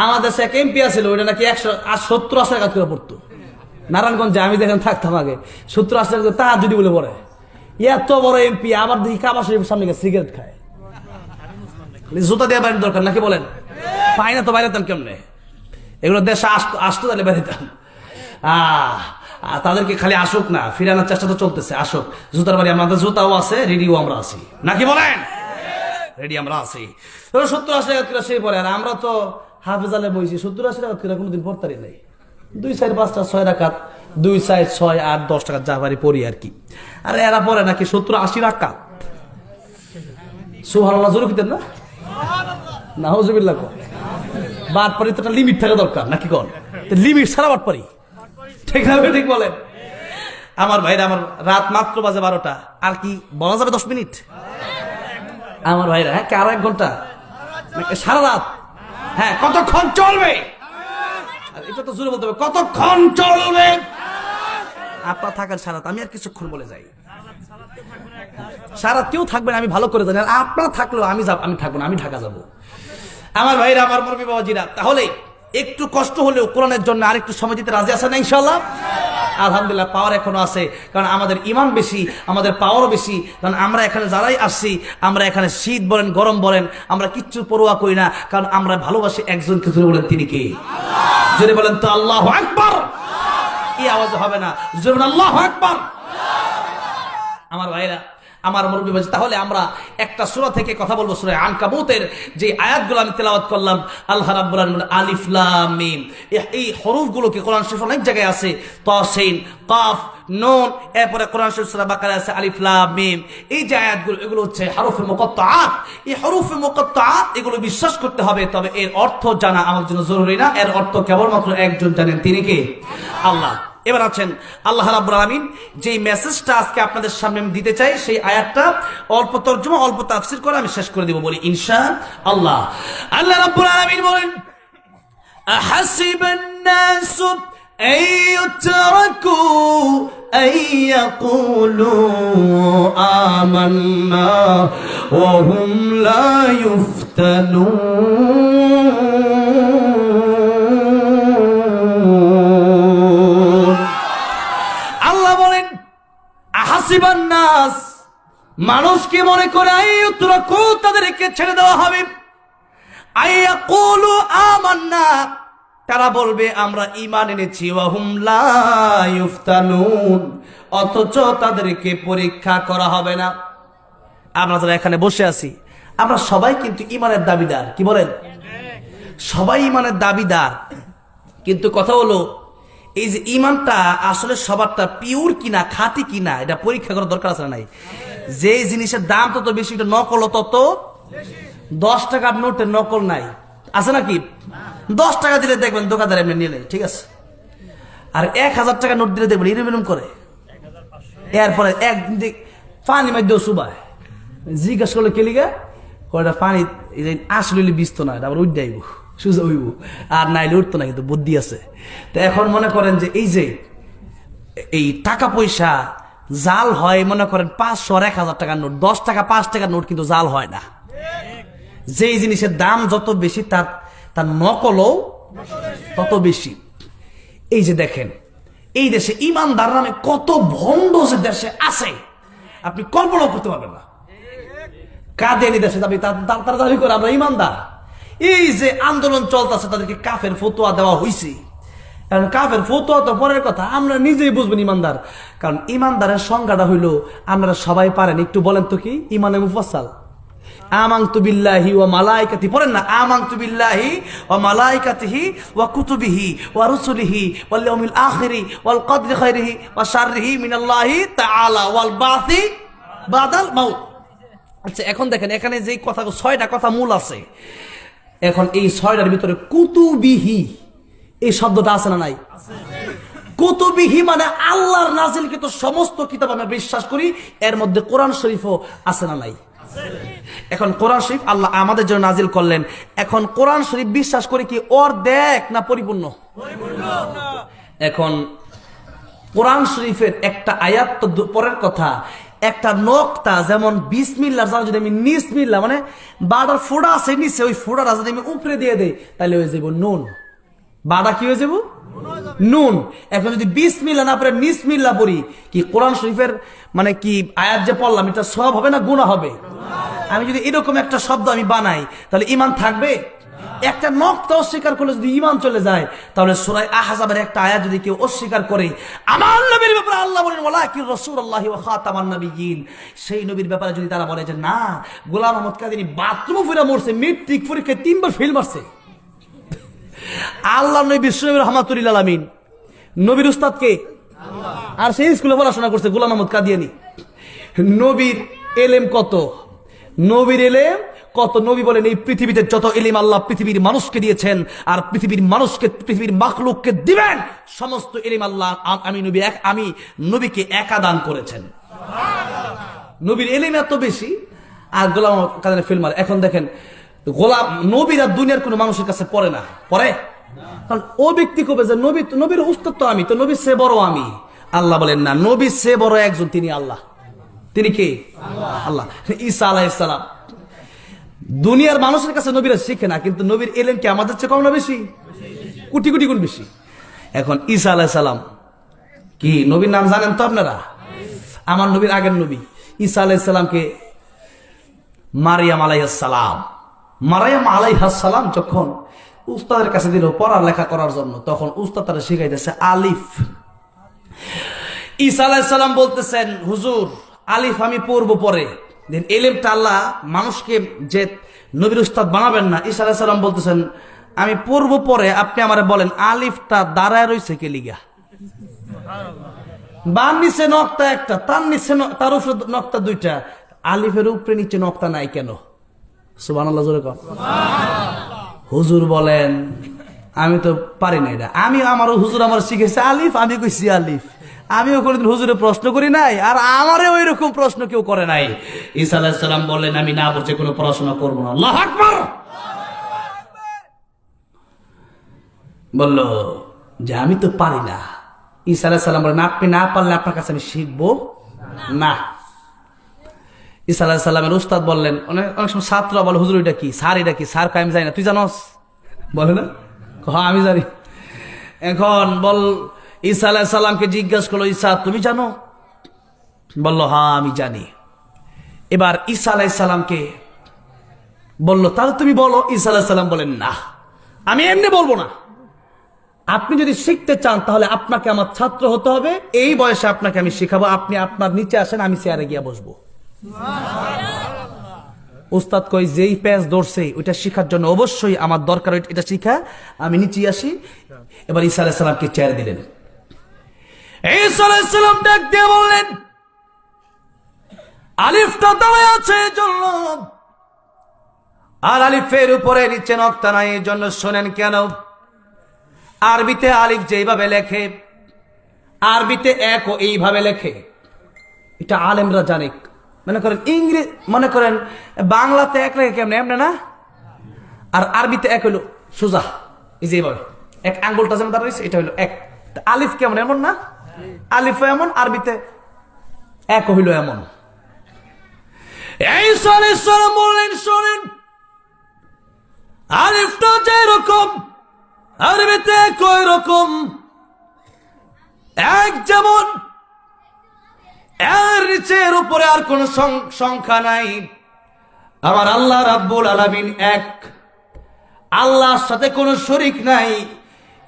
আমাদের দেশে এক এমপি আছিল, ওইটা নাকি 170-80 টাকা করে পড়তো নারায়ণগঞ্জে। আমি যেখানে থাকতাম আগে 70-80 টাকা তা যদি বলে পড়ে, এত বড় এমপি আবার দেখি কাবা শরীফের সামনে সিগারেট খায়। জুতা দিয়ে বাইরে দরকার নাকি বলেন? পাই না তো বাইরে দাম কেমনে? এগুলো দেশে আসতো তাহলে বাইরে দাম। তাদেরকে খালি আসুক না, ফিরানোর চেষ্টা তো চলতেছে, আসুক। জুতার বাড়ি আমাদের জুতাও আছে, রেডিও আমরা আছি নাকি বলেন? রেডি আমরা আছি। 70-80 টাকা করে সেই পরে, আর আমরা তো হাফেজ আলে বইছি 70-80 টাকা করে কোনোদিন পড়তারি নাই। 2, 4, 5টা 6 রাকাত, 2, 4, 6, 8, 10 টাকা যা পারি পড়ি আর কি। আর এরা পড়ে নাকি 70-80 রাকাত। সুবহানাল্লাহ জোরে কইতেন না? নাউজুবিল্লাহ। বাদ পারি তো একটা লিমিট থাকা দরকার নাকি কোন? লিমিট ছাড়া বাদ পারি, ঠিক না? ঠিক বলেন আমার ভাইরা। আমার রাত মাত্র বাজে 12টা, আর কি বলা যাবে 10 মিনিট আমার ভাইরা? হ্যাঁ, আরো 1 ঘন্টা, সারা রাত। হ্যাঁ, কতক্ষণ চলবে? এটা তো জোরে বলতে হবে, কতক্ষণ চলবে? আপনার থাকার সারা রাত, আমি আর কিছুক্ষণ বলে যাই। সারা কেউ থাকবেন আমি ভালো করে জানি, আর আপনার থাকলেও আমি থাকবো না, আমি ঢাকা যাবো। আমার ভাইরা, আমার মুরব্বী বাবাজিরা, তাহলে একটু কষ্ট হলেও কোরআনের জন্য আরেকটু সময় দিতে রাজি আছেন না ইনশাআল্লাহ? আলহামদুলিল্লাহ, পাওয়ার এখনো আছে, কারণ আমাদের ইমান বেশি, আমাদের পাওয়ারও বেশি। কারণ আমরা এখানে যারাই আসছি, আমরা এখানে শীত বলেন গরম বলেন, আমরা কিচ্ছু পরোয়া করি না, কারণ আমরা ভালোবাসি একজনকে। জোরে বলেন তিনি কে? জোরে বলেন তো আল্লাহু আকবার। এই আওয়াজ হবে না, জোরে বলেন আল্লাহু আকবার। আমার ভাইরা, আমার মুরব্বী বাজি, তাহলে আমরা একটা সূরা থেকে কথা বলবো, সূরা আনকাবুতের যে আয়াতগুলো আমি তেলাওয়াত করলাম। আল্লাহ রাব্বুল আলামিন আলিফ লাম মিম, এই হরফগুলোকে কোরআন শরীফ অনেক জায়গায় আছে, তা সিন কাফ নুন, এরপরে কোরআন শরীফ সূরা বাকারায় আছে আলিফ লাম মিম। এই যে আয়াতগুলো, এগুলো হচ্ছে হরফে মুকাত্তাআত। এই হরফে মুকাত্তাআত এগুলো বিশ্বাস করতে হবে, তবে এর অর্থ জানা আমার জন্য জরুরি না। এর অর্থ কেবলমাত্র একজন জানেন, তিনি কে? আল্লাহ। এবার আছেন আল্লাহ রাব্বুল আলামিন যেই মেসেজটা আজকে আপনাদের সামনে আমি দিতে চাই, সেই আয়াতটা অল্প তরজমা অল্প তাফসীর করে আমি শেষ করে দেব, বলি ইনশাআল্লাহ। আল্লাহ রাব্বুল আলামিন বলেন, আহাসিবান নাসু আন ইউতরাকু আন ইয়াকুলু আমান্না ওয়া হুম লা ইফতানুন। আহাসিবান নাস, মানুষ কি মনে করে আইয়ুতরাকু, তাদেরকে ছেড়ে দেওয়া হবে, আইয়াকুলু আমান্না, তারা বলবে আমরা ঈমান এনেছি, ওয়া হুম লা ইফতানুন, অথচ তাদেরকে পরীক্ষা করা হবে না। আমরা যারা এখানে বসে আছি, আমরা সবাই কিন্তু ঈমানের দাবিদার, কি বলেন? সবাই ঈমানের দাবিদার, কিন্তু কথা হলো এই যে ইমানটা আসলে সবারটা পিওর কিনা, খাঁটি কিনা, এটা পরীক্ষা করার দরকার আছে না নাই? যে জিনিসের দাম তত বেশি, এটা নকল তত 10 টাকার নোটের নকল নাই, আছে নাকি? 10 টাকা দিলে দেখবেন দোকানদার এমনি নিয়ে নেয়, ঠিক আছে। আর 1000 টাকা নোট দিলে দেখবেন এরকম করে। এরপরে একদিন পানি মাধ্যমে সুবায় জিজ্ঞাসা করলে কেলিগা কয়টা পানি আসলে বিস্ত না, আবার উঠ যাইব, সুজা হইব, আর নাইলে উঠতো না, কিন্তু বুদ্ধি আছে। তো এখন মনে করেন যে এই যে এই টাকা পয়সা জাল হয়, মনে করেন 500 আর 1000 টাকার নোট, 10 টাকা 5 টাকার নোট কিন্তু জাল হয় না। যেই জিনিসের দাম যত বেশি, তার নকলও তত বেশি। এই যে দেখেন, এই দেশে ইমানদার নামে কত ভণ্ড যে দেশে আছে, আপনি কল্পনা করতে পারবেন না। কাদিয়ানী দেশে তারা দাবি করে আমরা ইমানদার। এই যে আন্দোলন চলতেছে, তাদেরকে কাফের ফতোয়া দেওয়া হয়েছে। কারণ কাফের ফতোয়া তো পরের কথা, আমরা নিজেই বুঝবেন ইমানদার। কারণ ইমানদারের সংজ্ঞাটা হইল, আপনারা সবাই পারেন, একটু বলেন তো কি ইমানে মুফাসসাল? আমানতু বিল্লাহি ওয়া মালাইকাতিহি, পড়েন না? আমানতু বিল্লাহি ওয়া মালাইকাতিহি ওয়া কুতুবিহি ওয়া রুসুলিহি ওয়াল ইয়াউমিল আখিরি ওয়াল কদরি খাইরিহি ওয়া শাররিহি মিনাল্লাহি তাআলা ওয়াল বাসি বাদাল মাউত। আচ্ছা, এখন দেখেন এখানে যে কথা 6টা কথা মূল আছে, এখন এই 6টার ভিতরে কুতুবিহি এই শব্দটা আছে না নাই? কুতুবিহি মানে আল্লাহর নাজিলকৃত সমস্ত কিতাব আমরা বিশ্বাস করি, এর মধ্যে কোরআন শরীফও আছে না নাই? এখন কোরআন শরীফ আল্লাহ আমাদের জন্য নাজিল করলেন। এখন কোরআন শরীফ বিশ্বাস করি কি অর্ধেক না পরিপূর্ণ? এখন কোরআন শরীফের একটা আয়াত তো পরের কথা, একটা নক্তা যেমন বিসমিল্লাহর জায়গায় যদি আমি নিসমিল্লাহ মানে বাড়ার ফোড়া আছে নিচে, ওই ফোড়াটা যদি আমি উপরে দিয়ে দেই তাহলে হয়ে যাব নুন। বাড়া কি হয়ে যাব? নুন। এখন যদি বিসমিল্লাহ না পড়ে নিসমিল্লাহ পড়ি, কি কোরআন শরীফের মানে কি আয়াত যে পড়লাম এটা সওয়াব হবে না গুনাহ হবে? আমি যদি এরকম একটা শব্দ আমি বানাই তাহলে ঈমান থাকবে? একটা নক্তা অস্বীকার করলে যদি ঈমান চলে যায়, তাহলে সূরা আহজাবের একটা আয়াত যদি কেউ অস্বীকার করে, আমার নবীর ব্যাপারে আল্লাহ বলেন ওয়ালাকিন রাসূলুল্লাহি ওয়া খাতামান নাবিয়্যিন, সেই নবীর ব্যাপারে যদি তারা বলে যে না গোলাম মোহাম্মদ কাদিনী বাথরুমে ফিরে মরছে, মেট্রিক পরীক্ষায় 3 বার ফেল মারছে, আল্লাহ নবী বিশ্বনবী রাহমাতুল লিল আলামিন, নবীর উস্তাদ কে? আল্লাহ। আর সেই স্কুলে পড়াশোনা করছে গোলাম মোহাম্মদ কাদিয়ানী। নবীর এলেম কত, নবীর এলেম কত? নবী বলেন এই পৃথিবীতে যত ইলম আল্লাহ পৃথিবীর মানুষকে দিয়েছেন আর পৃথিবীর মানুষকে পৃথিবীর মাখলুককে দিবেন, সমস্ত ইলম আল্লাহ আমি নবীকে একা দান করেছেন। নবীর ইলম এত বেশি আর গোলাম কাদের ফিল্ম। এখন দেখেন গোলাম নবীরা দুনিয়ার কোনো মানুষের কাছে পড়ে না, পড়ে? কারণ ও ব্যক্তি কবে যে নবীর উস্তাদ তো আমি, তো নবীর সে বড় আমি। আল্লাহ বলেন না, নবীর সে বড় একজন, তিনি আল্লাহ। তিনি কে? আল্লাহ। ঈসা আলাইহিস সালাম দুনিয়ার মানুষের কাছে নবীরা শিখে না, কিন্তু নবীর এলেম কি আমাদের চেয়ে কম না বেশি? কোটি কোটি গুণ বেশি। এখন ঈসা আলাইহিস সালাম কি নবীর নাম জানেন তো আপনারা? আমার নবীর আগের নবী ঈসা আলাইহিস সালামকে মারিয়াম আলাইহিস সালাম যখন উস্তাদের কাছে দিল পড়ার লেখা করার জন্য, তখন উস্তাদ তারা শিখাইতেছে আলিফ। ঈসা আলাইহিস সালাম বলতেছেন হুজুর আলিফ আমি পড়বো পরে, এলেমটা আল্লাহ মানুষকে যে নবীর উস্তাদ বানাবেন না। ঈসা আলাইহিস সালাম বলতেছেন আমি পড়বো পরে, আপনি আমারে বলেন আলিফটা দাঁড়ায় রইছে কে লিগা? বাম নিচে নক্তা একটা, তার নিচে তার উপরে নক্তা দুইটা, আলিফের উপরে নিচে নক্তা নাই কেন? সুবহানাল্লাহ জোরে কর। হুজুর বলেন আমি তো পারি না এটা, হুজুর আমার শিখেছে আলিফ, আমি কইছি আলিফ, আমিও কোনদিন হুজুরে প্রশ্ন করি নাই, আর আমারে ওই রকম প্রশ্ন কেউ করে নাই। ঈসা আলাইহিস সালাম বললেন আমি না বুঝে কোনো পড়াশোনা করবো না। আল্লাহু আকবার। বলল যে আমি তো পারি না। ঈসা আলাইহিস সালাম বলেন আপনি না পারলে আপনার কাছে আমি শিখবো না। ঈসা আলাইহিস সালামের উস্তাদ বললেন, অনেক সময় ছাত্র বলে হুজুর এটা কি, স্যার এটা কি? স্যার কায়েম যায় না, তুই জানোস? বলে না, হ্যাঁ আমি জানি। এখন বল ঈসা আলাইহিস সালামকে জিজ্ঞাসা করলো ঈসা তুমি জানো? বলল হ্যাঁ আমি জানি। এবার ঈসা আলাইহিস সালামকে বললো তাহলে তুমি বলো। ঈসা আলাইহিস সালাম বলেন না আমি এমনি বলবো না, আপনি যদি শিখতে চান তাহলে আপনাকে আমার ছাত্র হতে হবে, এই বয়সে আপনাকে আমি শিখাবো, আপনি আপনার নিচে আসেন, আমি চেয়ারে গিয়ে বসবো। উস্তাদ কই যেই প্যাঁচ ধরছে ওইটা শিখার জন্য অবশ্যই আমার দরকার এটা শিখা, আমি নিচে আসি। এবার ঈসা আলাইহিস সালামকে চেয়ারে দিলেন। ঈসা আলাইহিস সালাম ডাক দিয়ে বললেন আলিফটা দাঁড়ায় আছে এই জন্য, আর আলিফের উপরে নিচে নক্তা নাই এই জন্য। শোনেন কেন? আরবিতে আলিফ যেইভাবে লেখে, আরবিতে একও এইভাবে লেখে, এটা আলেমরা জানে। মনে করেন মনে করেন বাংলাতে এক লেখে কেমন এমন না, আর আরবিতে এক হইলো সোজা, এই যে এইভাবে এক আঙ্গুলটা যেমন দাঁড়াইছে এটা হইলো এক। আলিফ কেমন এমন না, আলিফ এমন, আরবিতে এক হইলো এমন। এই বললেন শোনেন আলিফটা যেরকম আরবিতে কয় রকম, এক যেমন এর নিচের উপরে আর কোন সংখ্যা নাই। আমার আল্লাহ রাব্বুল আলামিন এক, আল্লাহর সাথে কোনো শরীক নাই।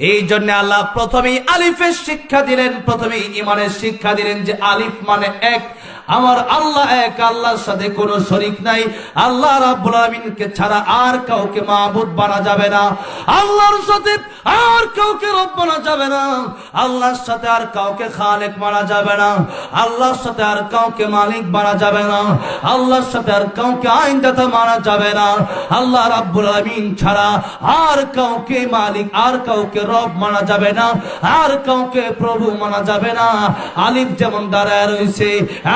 এই জন্য আল্লাহ প্রথমেই আলিফের শিক্ষা দিলেন, প্রথমেই ইমানের শিক্ষা দিলেন যে আলিফ মানে এক, আমার আল্লাহ এক, আল্লাহর সাথে কোনো শরীক নাই। আল্লাহ রাব্বুল আলামিনকে ছাড়া আর কাউকে মাবুদ বানা যাবে না, আল্লাহর সাথে আর কাউকে রব বানা যাবে না, আল্লাহর সাথে আর কাউকে খালেক বানা যাবে না, আল্লাহর সাথে আর কাউকে মালিক বানা যাবে না, আল্লাহর সাথে আর কাউকে আইনদাতা মানা যাবে না। আল্লাহ রাব্বুল আলামিন ছাড়া আর কাউকে মালিক, আর কাউকে রব মানা যাবে না, আর কাউকে প্রভু মানা যাবে না। আলিফ যেমন দাঁড়ায় রয়েছে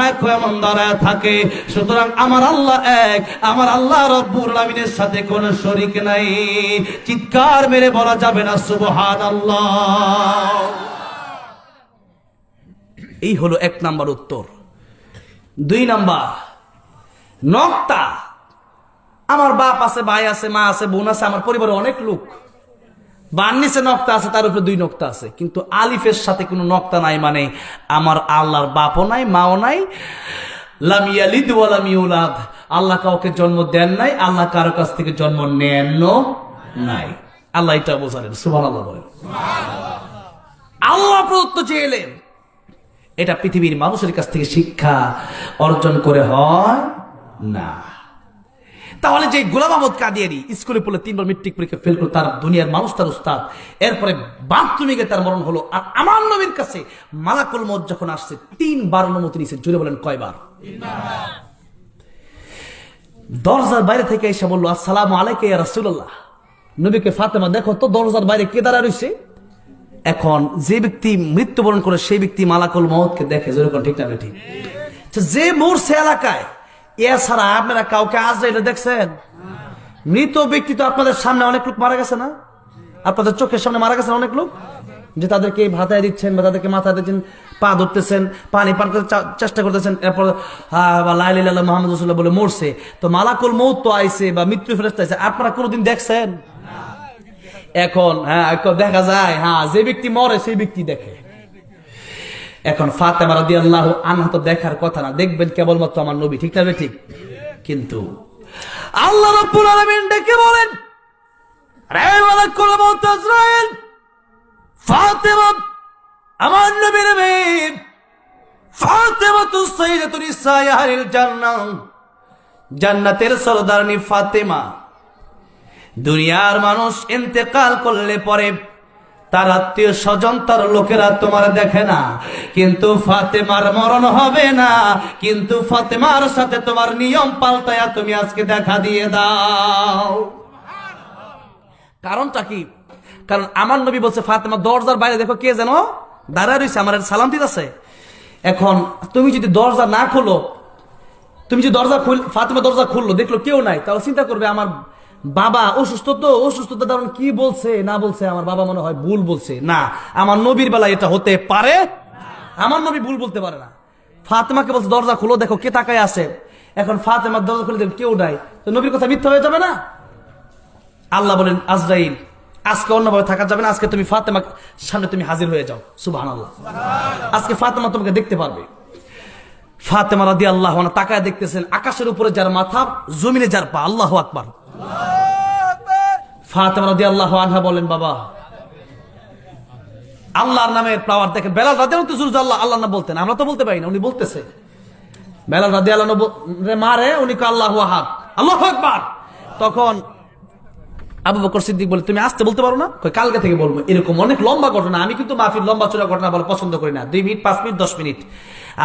এক এমন দাঁড়ায় থাকে। সুতরাং আমার আল্লাহ এক, আমার আল্লাহ রাব্বুল আলামিনের সাথে কোনো শরীক নাই। চিৎকার মেরে বলা যাবে না সুবহানাল্লাহ। এই হলো এক নাম্বার উত্তর। 2 নাম্বার নক্তা। আমার বাপ আছে, ভাই আছে, মা আছে, বোন আছে, আমার পরিবারে অনেক লোক, বান নিচে নক্তা আছে, তার উপরে 2 নক্তা আছে, কিন্তু আলিফের সাথে কোনো নক্তা নাই, মানে আমার আল্লাহর বাপও নাই, মাও নাই, লাম ইয়ালিদ ওয়া লাম ইউলাদ, আল্লাহ কাউকে জন্ম দেন নাই, আল্লাহ কারো কাছ থেকে জন্ম নেন নাই। আল্লাহ এটা বোঝালেন, সুবহানাল্লাহ বলেন। আল্লাহ প্রদত্ত যে এলেম, এটা পৃথিবীর মানুষের কাছ থেকে শিক্ষা অর্জন করে হয় না। তাহলে যে গোলাম আহমদ কাদিয়ানী স্কুলে পড়লে 3 বার মেট্রিক পরীক্ষা ফেল করে তার দুনিয়ার মানুষ তার উস্তাদ, এরপরে বাথরুমে গিয়ে তার মরণ হলো, আর আমার নবীর কাছে মালাকুল মউত যখন আসছে 3 বার অনুমতি নিয়েছে। জুড়ে বলেন কয়বার? দরজার বাইরে থেকে এসে বললো, আসসালামু আলাইকা ইয়া রাসূলুল্লাহ। নবীকে ফাতেমা দেখো তো দরজার বাইরে কে দাঁড়া রয়েছে। এখন যে ব্যক্তি মৃত্যুবরণ করে সেই ব্যক্তি মালাকুল মউতকে দেখে, যেরকম ঠিক না ঠিক? যে মরছে এলাকায়, এছাড়া আপনারা কাউকে আজরাইলে দেখছেন? মৃত ব্যক্তি তো আপনাদের সামনে অনেক লোক মারা গেছে না? আপনাদের চোখের সামনে মারা গেছেন অনেক লোক, যে তাদেরকে ভাতায় দিচ্ছেন বা তাদেরকে মাথায় দিচ্ছেন, পা ধরতেছেন, পানি পান করতে চেষ্টা করতেছেন, এরপর লা ইলাহা ইল্লাল্লাহ মুহাম্মাদুর রাসূলুল্লাহ বলে মরছে। তো মালাকুল মউত তো আইছে বা মৃত্যু ফেরেশতা আইছে, আপনারা কোনোদিন দেখছেন? এখন দেখা যায়, যে ব্যক্তি মরে সেই ব্যক্তি দেখে। এখন ফাতেমা রাদিয়াল্লাহু আনহা তো দেখার কথা না, দেখবেন কেবলমাত্র আমার নবী, ঠিক না ঠিক? কিন্তু আল্লাহ রাব্বুল আলামিন ডেকে বলেন, রে মালাকুল মউত আজরাইল, ফাতেমা আমার নবীর মেয়ে, ফাতেমা তু সাইয়্যিদাতুন নিসাই আহলিল জান্নাহ, জান্নাতের সরদারনি ফাতেমা। দুনিয়ার মানুষ ইন্তেকাল করলে পরে তার আত্মীয় স্বজন, তার লোকেরা তোমার দেখে না, কিন্তু ফাতেমার মরণ হবে না, কিন্তু ফাতেমার সাথে তোমার নিয়ম পাল্টায়া তুমি আজকে দেখা দিয়ে দাও। কারণটা কি? কারণ আমার নবী বলছে, ফাতেমা দরজার বাইরে দেখো কে যেন দাঁড়ায় রয়েছে, আমার সালাম দিতেছে। এখন তুমি যদি দরজা না খোলো, তুমি যদি ফাতেমা দরজা খুললো, দেখলো কেউ নাই, তাহলে চিন্তা করবে আমার বাবা অসুস্থ, তো অসুস্থতার কারণ কি বলছে না বলছে, আমার বাবা মনে হয় ভুল বলছে। না, আমার নবীর বেলায় এটা হতে পারে, আমার নবী ভুল বলতে পারে না। ফাতেমাকে বলছে দরজা খুলো, দেখো কে তাকায় আছে। এখন ফাতেমার দরজা খুলে দেখো কেউ নাই, তো নবীর কথা মিথ্যা হয়ে যাবে না? আল্লাহ বলেন, আজরাইল আজকে অন্যভাবে থাকা যাবে না, আজকে তুমি ফাতেমার সামনে তুমি হাজির হয়ে যাও। সুবহানাল্লাহ। আজকে ফাতেমা তোমাকে দেখতে পারবে। ফাতেমা রাদিয়াল্লাহু আনহা তাকায় দেখতেছেন, আকাশের উপরে যার মাথা, জমিনে যার পা। আল্লাহু আকবার। ফাতেমা রাদিয়াল্লাহু আনহা বলেন, বাবা আল্লাহর নামের পাওয়ার দেখেন। বেলাল রাদিয়াল্লাহু আনহু আল্লাহর নাম বলতেন, আমরা তো বলতে পারি না, উনি বলতেছে। বেলাল রাদিয়াল্লাহু আনহু মারে, উনি কয় আল্লাহু আহাদ, আল্লাহু আকবার। তখন আবু বকর সিদ্দিক বলে, তুমি আসতে বলতে পারো না? কই কালকে থেকে বলবো। এরকম অনেক লম্বা ঘটনা, আমি কিন্তু মাহফিল লম্বা চূড়া ঘটনা বলা পছন্দ করি না। 2 মিনিট, 5 মিনিট, 10 মিনিট।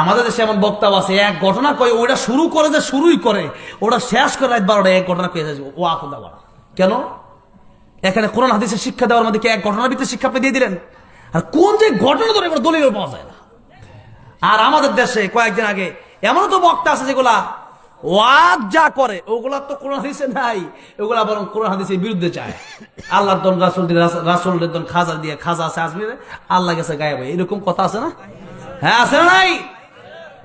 আমাদের দেশে এমন বক্তাও আছে, এক ঘটনা কয় ওটা শুরু করে যে শুরুই করে, ওটা শেষ করে রাত 12টায় এক ঘটনা কয়ে যাবে। ও আখুদা বলা কেন? এখানে কোরআন হাদিসের শিক্ষা দেওয়ার মধ্যে কি এক ঘটনার ভিতরে শিক্ষা আপনি দিয়ে দিলেন? আর কোন যে ঘটনা ধরে এবার দলিল পাওয়া যায় না। আর আমাদের দেশে কয়েকদিন আগে এমন তো বক্তা আছে যেগুলা ওয়াজ যা করে ওগুলা তো কোরআন হাদিসে নাই, ওগুলা বরং কোরআন হাদিসের বিরুদ্ধে চায়। আল্লাহর দন রাসূলের দন খাজা দিয়ে, খাজা আছে আজমিরে, আল্লাহ গেছে গায়েব। এরকম কথা আছে না? হ্যাঁ, আছে না নাই?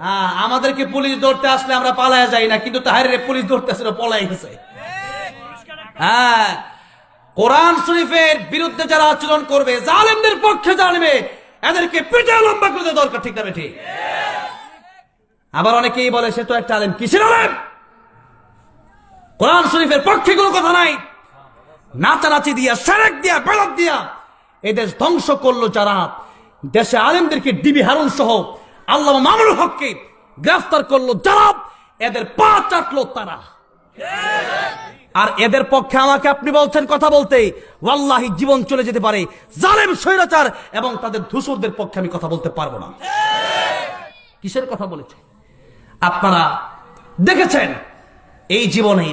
হ্যাঁ, আমাদেরকে পুলিশ ধরতে আসলে আমরা পালায়া যাই না, কিন্তু তাহারে পুলিশ ধরতে আসলে পলাই গেছে। হ্যাঁ, কোরআন শরীফের বিরুদ্ধে যারা আচরণ করবে, জালেমদের পক্ষে জানবে, এদেরকে পিঠে লম্বা করে দেওয়া দরকার, ঠিক না ঠিক? আবার অনেকেই বলে সে তো একটা আলেম। কিসের আলেম? কোরআন শরীফের পক্ষে কোনো কথা নাই। নাচানাচি দিয়া, শিরক দিয়া, বেদাত দিয়া এই দেশ ধ্বংস করলো যারা, দেশে আলেমদেরকে ডিবি হারুন সহ আল্লামা মামুনুল হককে গ্রেফতার করলো যারা, এদের পা চাটলো তারা। আর এদের পক্ষে আমাকে আপনি বলছেন কথা বলতে, ওয়াল্লাহি জীবন চলে যেতে পারে। জালেম, স্বৈরাচার এবং তাদের ধূসরদের পক্ষে আমি কথা বলতে পারবো না। কিসের কথা বলেছে? আপনারা দেখেছেন এই জীবনে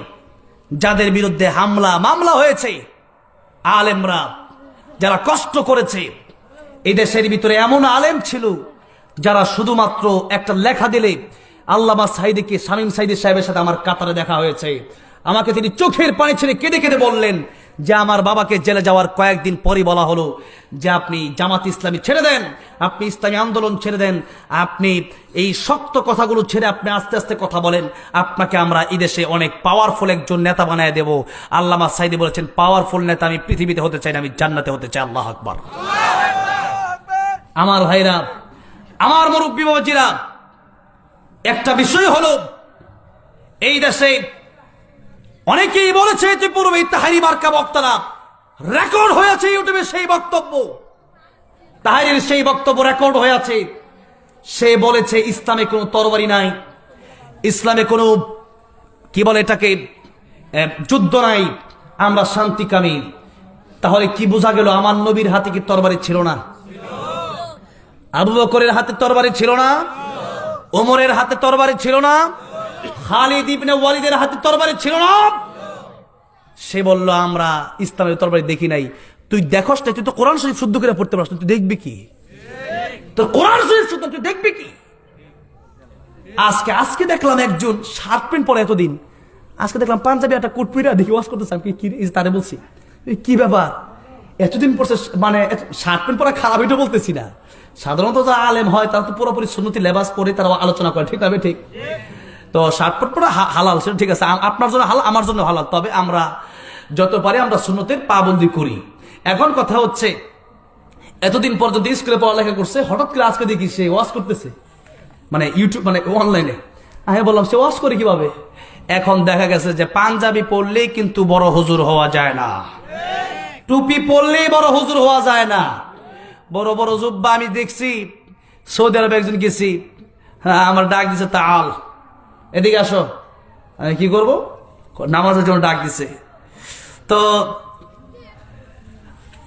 যাদের বিরুদ্ধে হামলা মামলা হয়েছে, আলেমরা যারা কষ্ট করেছে। এই দেশের ভিতরে এমন আলেম ছিল যারা শুধুমাত্র একটা লেখা দিলে, আল্লামা সাইদিকে, শামীম সাইদি সাহেবের সাথে আমার কাতারে দেখা হয়েছে, আমাকে তিনি চোখের পানি ছেড়ে কেঁদে কেঁদে বললেন যে আমার বাবাকে জেলে যাওয়ার কয়েকদিন পরই বলা হলো যে আপনি জামাত ইসলামী ছেড়ে দেন, আপনি ইসলামী আন্দোলন ছেড়ে দেন, আপনি এই শক্ত কথাগুলো ছেড়ে আপনি আস্তে আস্তে কথা বলেন, আপনাকে আমরা এই দেশে অনেক পাওয়ারফুল একজন নেতা বানায় দেব। আল্লামা সাইদি বলেছেন, পাওয়ারফুল নেতা আমি পৃথিবীতে হতে চাই না, আমি জান্নাতে হতে চাই। আল্লাহু আকবার। আমার ভাইরা, আমার মুরব্বী বাবাজিরা, একটা বিষয় হলো এই দেশে অনেকেই বলেছে যে পূর্বে তাহেরি মার্কা বক্তারা রেকর্ড হয়েছে ইউটিউবে, সেই বক্তব্য তাহেরির সেই বক্তব্য রেকর্ড হয়েছে। সে বলেছে ইসলামে কোনো তরবারি নাই, ইসলামে কোনো কি বলে এটাকে যুদ্ধ নাই, আমরা শান্তিকামী। তাহলে কি বোঝা গেল? আমার নবীর হাতে কি তরবারি ছিল না? আবু বকরের হাতে তরবারি ছিল না? ওমরের হাতে তরবারি ছিল না? খালিদ ইবনে ওয়ালিদের হাতে তরবারি ছিল না? সে বলল আমরা ইসলামের তরবারি দেখি নাই। তুই দেখোস না, তুই তো কোরআন শরীফ শুদ্ধ করে পড়তে পারছ, তুই দেখবি কি? তোর কোরআন শরীফ শুদ্ধ, তুই দেখবি কি? আজকে দেখলাম একজন শার্ট প্যান্ট পরে এতদিন, আজকে দেখলাম পাঞ্জাবি একটা কোট পরে দেখি ওয়াজ করতেছে। আমি কি তারে বলছি কি ব্যাপার এতদিন পড়ছে, মানে শার্ট প্যান্ট পরা খারাপ এটা বলতেছি না, সাধারণত যারা আলেম হয় তারা তো পুরোপুরি সুন্নতি লেবাস পরে তারা আলোচনা করে, ঠিক না? ঠিক। তো শার্ট প্যান্ট পরা হালাল, সেটা ঠিক আছে, আপনার জন্য হালাল, আমার জন্য হালাল, তবে আমরা যত পারি আমরা সুন্নতের পাবন্দি করি। এখন কথা হচ্ছে, এতদিন পর যদি স্কুলে পড়ালেখা করছে, হঠাৎ করে আজকে দেখি সে ওয়াজ করতেছে, মানে ইউটিউব, মানে অনলাইনে। আমি বললাম সে ওয়াজ করে কিভাবে? এখন দেখা গেছে যে পাঞ্জাবি পরলেই কিন্তু বড় হুজুর হওয়া যায় না, টুপি পরলেই বড় হুজুর হওয়া যায় না। বড় বড় জুব্বা আমি দেখছি, সৌদি আরবে একজন গেছি, হ্যাঁ আমার ডাক দিছে, তাল এদিকে আসো। আমি কি করবো? নামাজের জন্য ডাক দিছে। তো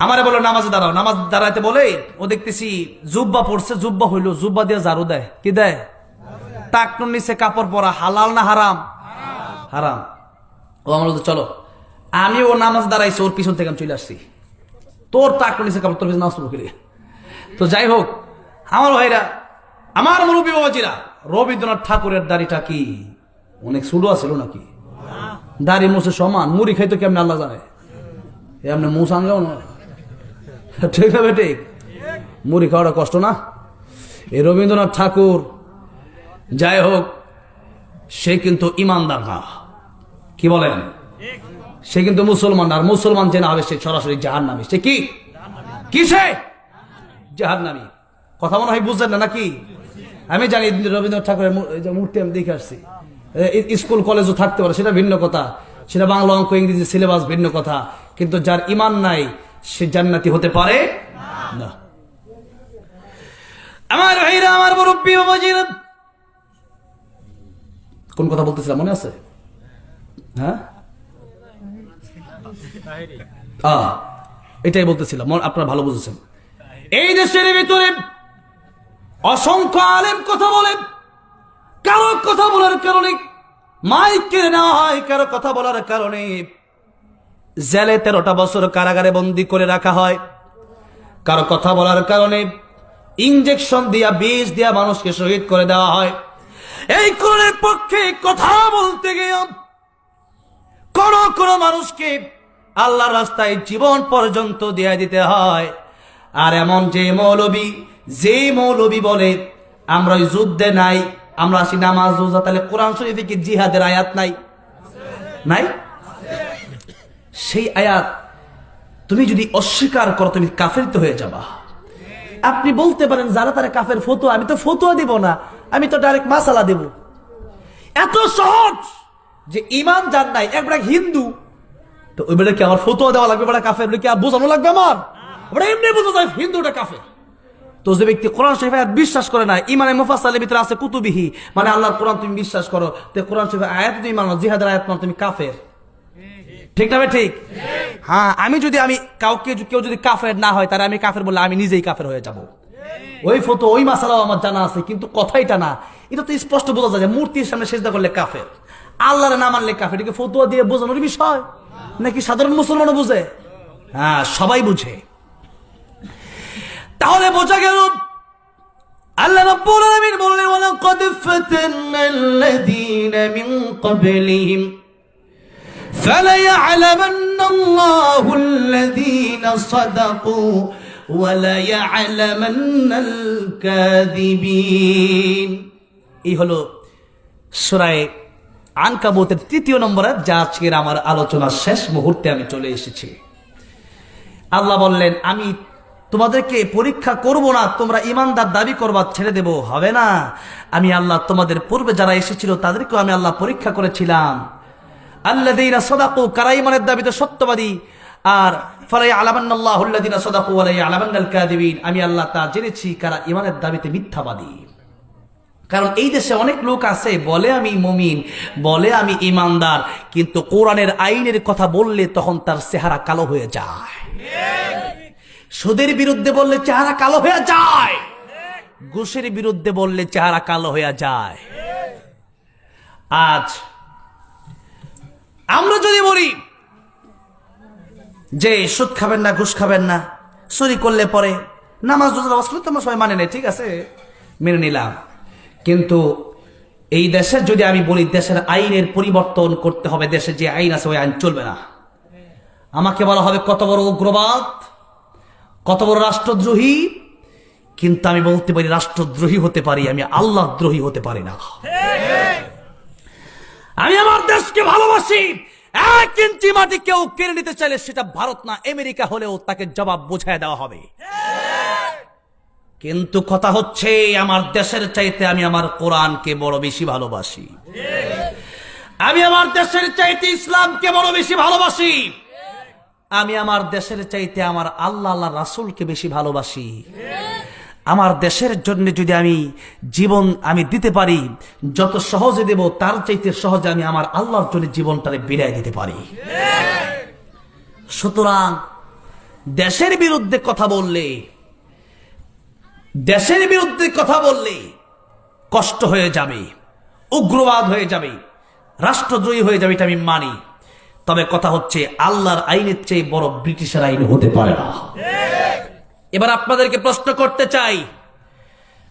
আমারে বলো নামাজে দাঁড়াও, নামাজ দাঁড়াইতে বলে ও দেখতেছি জুব্বা পড়ছে, জুব্বা হইলো, জুব্বা দিয়ে ঝাড়ু দেয়, কি দেয়? টাকনুর নিচে কাপড় পরা হালাল না হারাম? হারাম। ও আমার চলো, আমি ও নামাজ দাঁড়াইছি, ওর পিছন থেকে আমি চলে আসছি, তোর টাকনুর নিচে কাপড়, তোর পিছনে নামাজ পড়ে। তো যাই হোক আমার ভাইরা, আমার মুরব্বী বাবাজিরা, রবীন্দ্রনাথ ঠাকুরের দাড়িটা কি অনেক ছোট ছিল নাকি? দাড়ি মুছে সমান, মুড়ি খাইতো কেমন আল্লাহ জানে, এমনি মুছ আনলেও না, ঠিক না? ঠিক, মুড়ি খাওয়াটা কষ্ট না? এই রবীন্দ্রনাথ ঠাকুর, যাই হোক, সে কিন্তু ইমানদার না, কি বলেন? সে কিন্তু মুসলমান, আর মুসলমান যে না হবে সে সরাসরি জাহান্নামী। সে কি কিসে? জাহান্নামী। কথা মনে হয় বুঝছেন না নাকি? আমি জানি রবীন্দ্রনাথ ঠাকুরের মূর্তি আমি দেখে আসছি, স্কুল কলেজও থাকতে পারে, সেটা ভিন্ন কথা, সেটা বাংলা অঙ্ক ইংরেজি সিলেবাস ভিন্ন কথা, কিন্তু যার ইমান নাই সে জান্নাতি হতে পারে না। আমার ভাইরা, আমার মুরব্বী বাবাজিরা, কোন কথা বলতেছিলাম মনে আছে? হ্যাঁ, এটাই বলতেছিলাম, আপনারা ভালো বুঝেছেন। এই দেশের ভিতরে অসংখ্য আলেম কথা বলেন, কারো কথা বলার কারণে মাইক কেড়ে নেওয়া হয়, কারো কথা বলার কারণে জেলে 13টা বছর কারাগারে বন্দী করে রাখা হয়, কারো কথা বলার কারণে ইনজেকশন দিয়া, বিষ দিয়া মানুষকে শহীদ করে দেওয়া হয়। এই কোরআনের পক্ষে কথা বলতে গিয়ে কোন মানুষকে আল্লাহর রাস্তায় জীবন পর্যন্ত দিয়ে দিতে হয়। আর এমন যে মৌলবী বলে আমরা ওই যুদ্ধে নাই, আমরা আসি নামাজ রোজা, তাহলে কোরআন শরীফে কি জিহাদের আয়াত নাই? নাই? সেই আয়াত তুমি যদি অস্বীকার করো তুমি কাফের হয়ে যাবা। আপনি বলতে পারেন যারা তারা কাফের, ফতোয়া, আমি তো ফতোয়া দিব না, আমি তো ডাইরেক্ট মাসালা দেব। এত সহজ যে ইমান যার নাই, একবার হিন্দু, তো ওই বেটা কি আমার ফতোয়া দেওয়া লাগবে? বেটা কাফের কি বোঝানো লাগবে আমার? এমনি বোঝা যায় হিন্দুটা কাফের। তো যে ব্যক্তি কোরআন শরীফ আয়াত বিশ্বাস করে না, ইমানে মুফাসসালের ভিতরে আছে কুতুবিহি, মানে আল্লাহর কোরআন তুমি বিশ্বাস করো, তো কোরআন শরীফ আয়াত তুমি মানো, জিহাদের আয়াত মানো, তুমি কাফের। ঠিক না? ঠিক। হ্যাঁ, কেউ যদি কাফের না হয়, তাহলে আমি কাফের বললে আমি নিজেই কাফের হয়ে যাব। ওই ফতো, ওই মাসালাও আমার জানা আছে, কিন্তু কথাইটা না, এটা তো স্পষ্ট বোঝা যায় যে মূর্তির সামনে সেজদা করলে কাফের, আল্লাহর না মানলে কাফের। এটাকে ফতোয়া দিয়ে বোঝানোর বিষয় নাকি সাধারণ মুসলমানও বুঝে? হ্যাঁ, সবাই বুঝে। তাহলে বোঝা গেল আল্লাহ রাব্বুল আলামিন বললেন, ওয়ালাকাদ ফাতান্নাল্লাযীনা মিন ক্বাবলিহিম ফালায়া'লামান্না আল্লাহুল্লাযীনা সাদাকু ওয়া লা ইয়া'লামান্নাল কাযিবিন। এই হলো সূরা আনকাবুতের ৩য় নম্বর আয়াত, যা আজকের আমার আলোচনার শেষ মুহূর্তে আমি চলে এসেছি। আল্লাহ বললেন, আমি তোমাদেরকে পরীক্ষা করব না, তোমরা ইমানদার দাবি করবা, ছেড়ে দেব, হবে না। আমি আল্লাহ তোমাদের পূর্বে যারা এসেছিল তাদেরকেও আমি আল্লাহ পরীক্ষা করেছিলাম। আল্লাযীনা সাদাকু, কারা ইমানের দাবিতে সত্যবাদী, আর ফালা ইয়া'লামান্নাল্লাহুল্লাযীনা সাদাকু ওয়া লা ইয়া'লামান্নাল কাযিবিন, আমি আল্লাহ তা জেনেছি কারা ইমানের দাবিতে মিথ্যাবাদী। কারণ এই দেশে অনেক লোক আছে বলে আমি মুমিন, বলে আমি ইমানদার, কিন্তু কোরআনের আইনের কথা বললে তখন তার চেহারা কালো হয়ে যায়। সুদের বিরুদ্ধে বললে চেহারা কালো হয়ে যায়, ঘুষের বিরুদ্ধে বললে চেহারা কালো হয়ে যায়। আজ আমরা যদি বলি যে সুদ খাবেন না, ঘুষ খাবেন না, চুরি করলে পরে নামাজ রোজা করলে তোমরা সবাই মানে নেই, ঠিক আছে, মেনে নিলাম। কিন্তু এই দেশে যদি আমি বলি দেশের আইনের পরিবর্তন করতে হবে, দেশে যে আইন আছে ওই আইন চলবে না, আমাকে বলা হবে কত বড় উগ্রবাদ, কত বড় রাষ্ট্রদ্রোহী। কিন্তু আমি বলতে পারি রাষ্ট্রদ্রোহী হতে পারি, আমি আল্লাহ দ্রোহী হতে পারি না। আমি আমার দেশকে ভালোবাসি, 1 ইঞ্চি মাটি কেউ কেড়ে নিতে চাইলে সেটা ভারত না আমেরিকা হলেও তাকে জবাব বুঝায় দেওয়া হবে। কিন্তু কথা হচ্ছে আমার দেশের চাইতে আমি আমার কোরআনকে বড় বেশি ভালোবাসি, আমি আমার দেশের চাইতে ইসলামকে বড় বেশি ভালোবাসি, আমি আমার দেশের চাইতে আমার আল্লাহ রাসূলকে বেশি ভালোবাসি। আমার দেশের জন্য যদি আমি জীবন আমি দিতে পারি, যত সহজে দেব তার চাইতে সহজে আমি আমার আল্লাহর জন্য জীবনটারে বিলিয়ে দিতে পারি। সুতরাং দেশের বিরুদ্ধে কথা বললে, দেশের বিরুদ্ধে কথা বললে কষ্ট হয়ে যাবে, উগ্রবাদ হয়ে যাবে, রাষ্ট্রদ্রোহী হয়ে যাবে, এটা আমি মানি। তবে কথা হচ্ছে আল্লাহর আইনের চেয়ে বড় ব্রিটিশের আইন হতে পারে না। এবার আপনাদেরকে প্রশ্ন করতে চাই,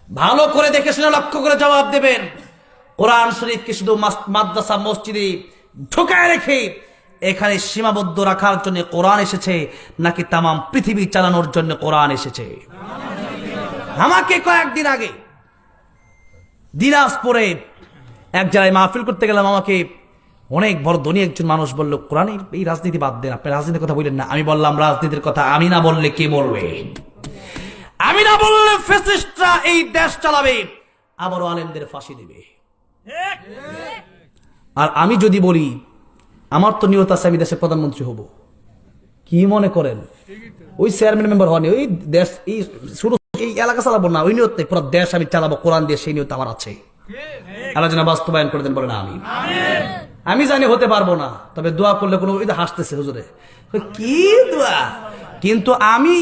ভালো করে দেখে শুনে লক্ষ্য করে জবাব দেবেন। কোরআন শরীফকে শুধু মাদ্রাসা মসজিদে ঢোকায় রেখে এখানে সীমাবদ্ধ রাখার জন্য কোরআন এসেছে, নাকি তামাম পৃথিবী চালানোর জন্য কোরআন এসেছে? আমাকে কয়েকদিন আগে দিনাজপুরে এক জায়গায় মাহফিল করতে গেলাম, আমাকে অনেক বড় ধনী একজন মানুষ বলল, কোরআনের এই রাজনীতি বাদ দেন, আপনি রাজনীতির কথা বললেন না। আমি বললাম, রাজনীতির কথা আমি না বললে কে বলবে? আমি না বললে ফ্যাসিস্টরা এই দেশ চালাবে, আবারও আলেমদের ফাঁসি দেবে। আর আমি যদি বলি আমার তো নিয়ত আছে আমি দেশের প্রধানমন্ত্রী হব, কি মনে করেন? ওই চেয়ারম্যান মেম্বার হয়নি, ওই দেশ এই শুরু এই এলাকা চালাবো না, ওই নিয়ত নেই, পুরো দেশ আমি চালাবো কোরআন দিয়ে, সেই নিয়ত আমার আছে। আল্লাহ যেন বাস্তবায়ন করে দেন, বলে না আমি আমি জানি হতে পারবো না, তবে দোয়া করলে কোনো হাসতেছে হুজুরে, কি দোয়া? কিন্তু আমি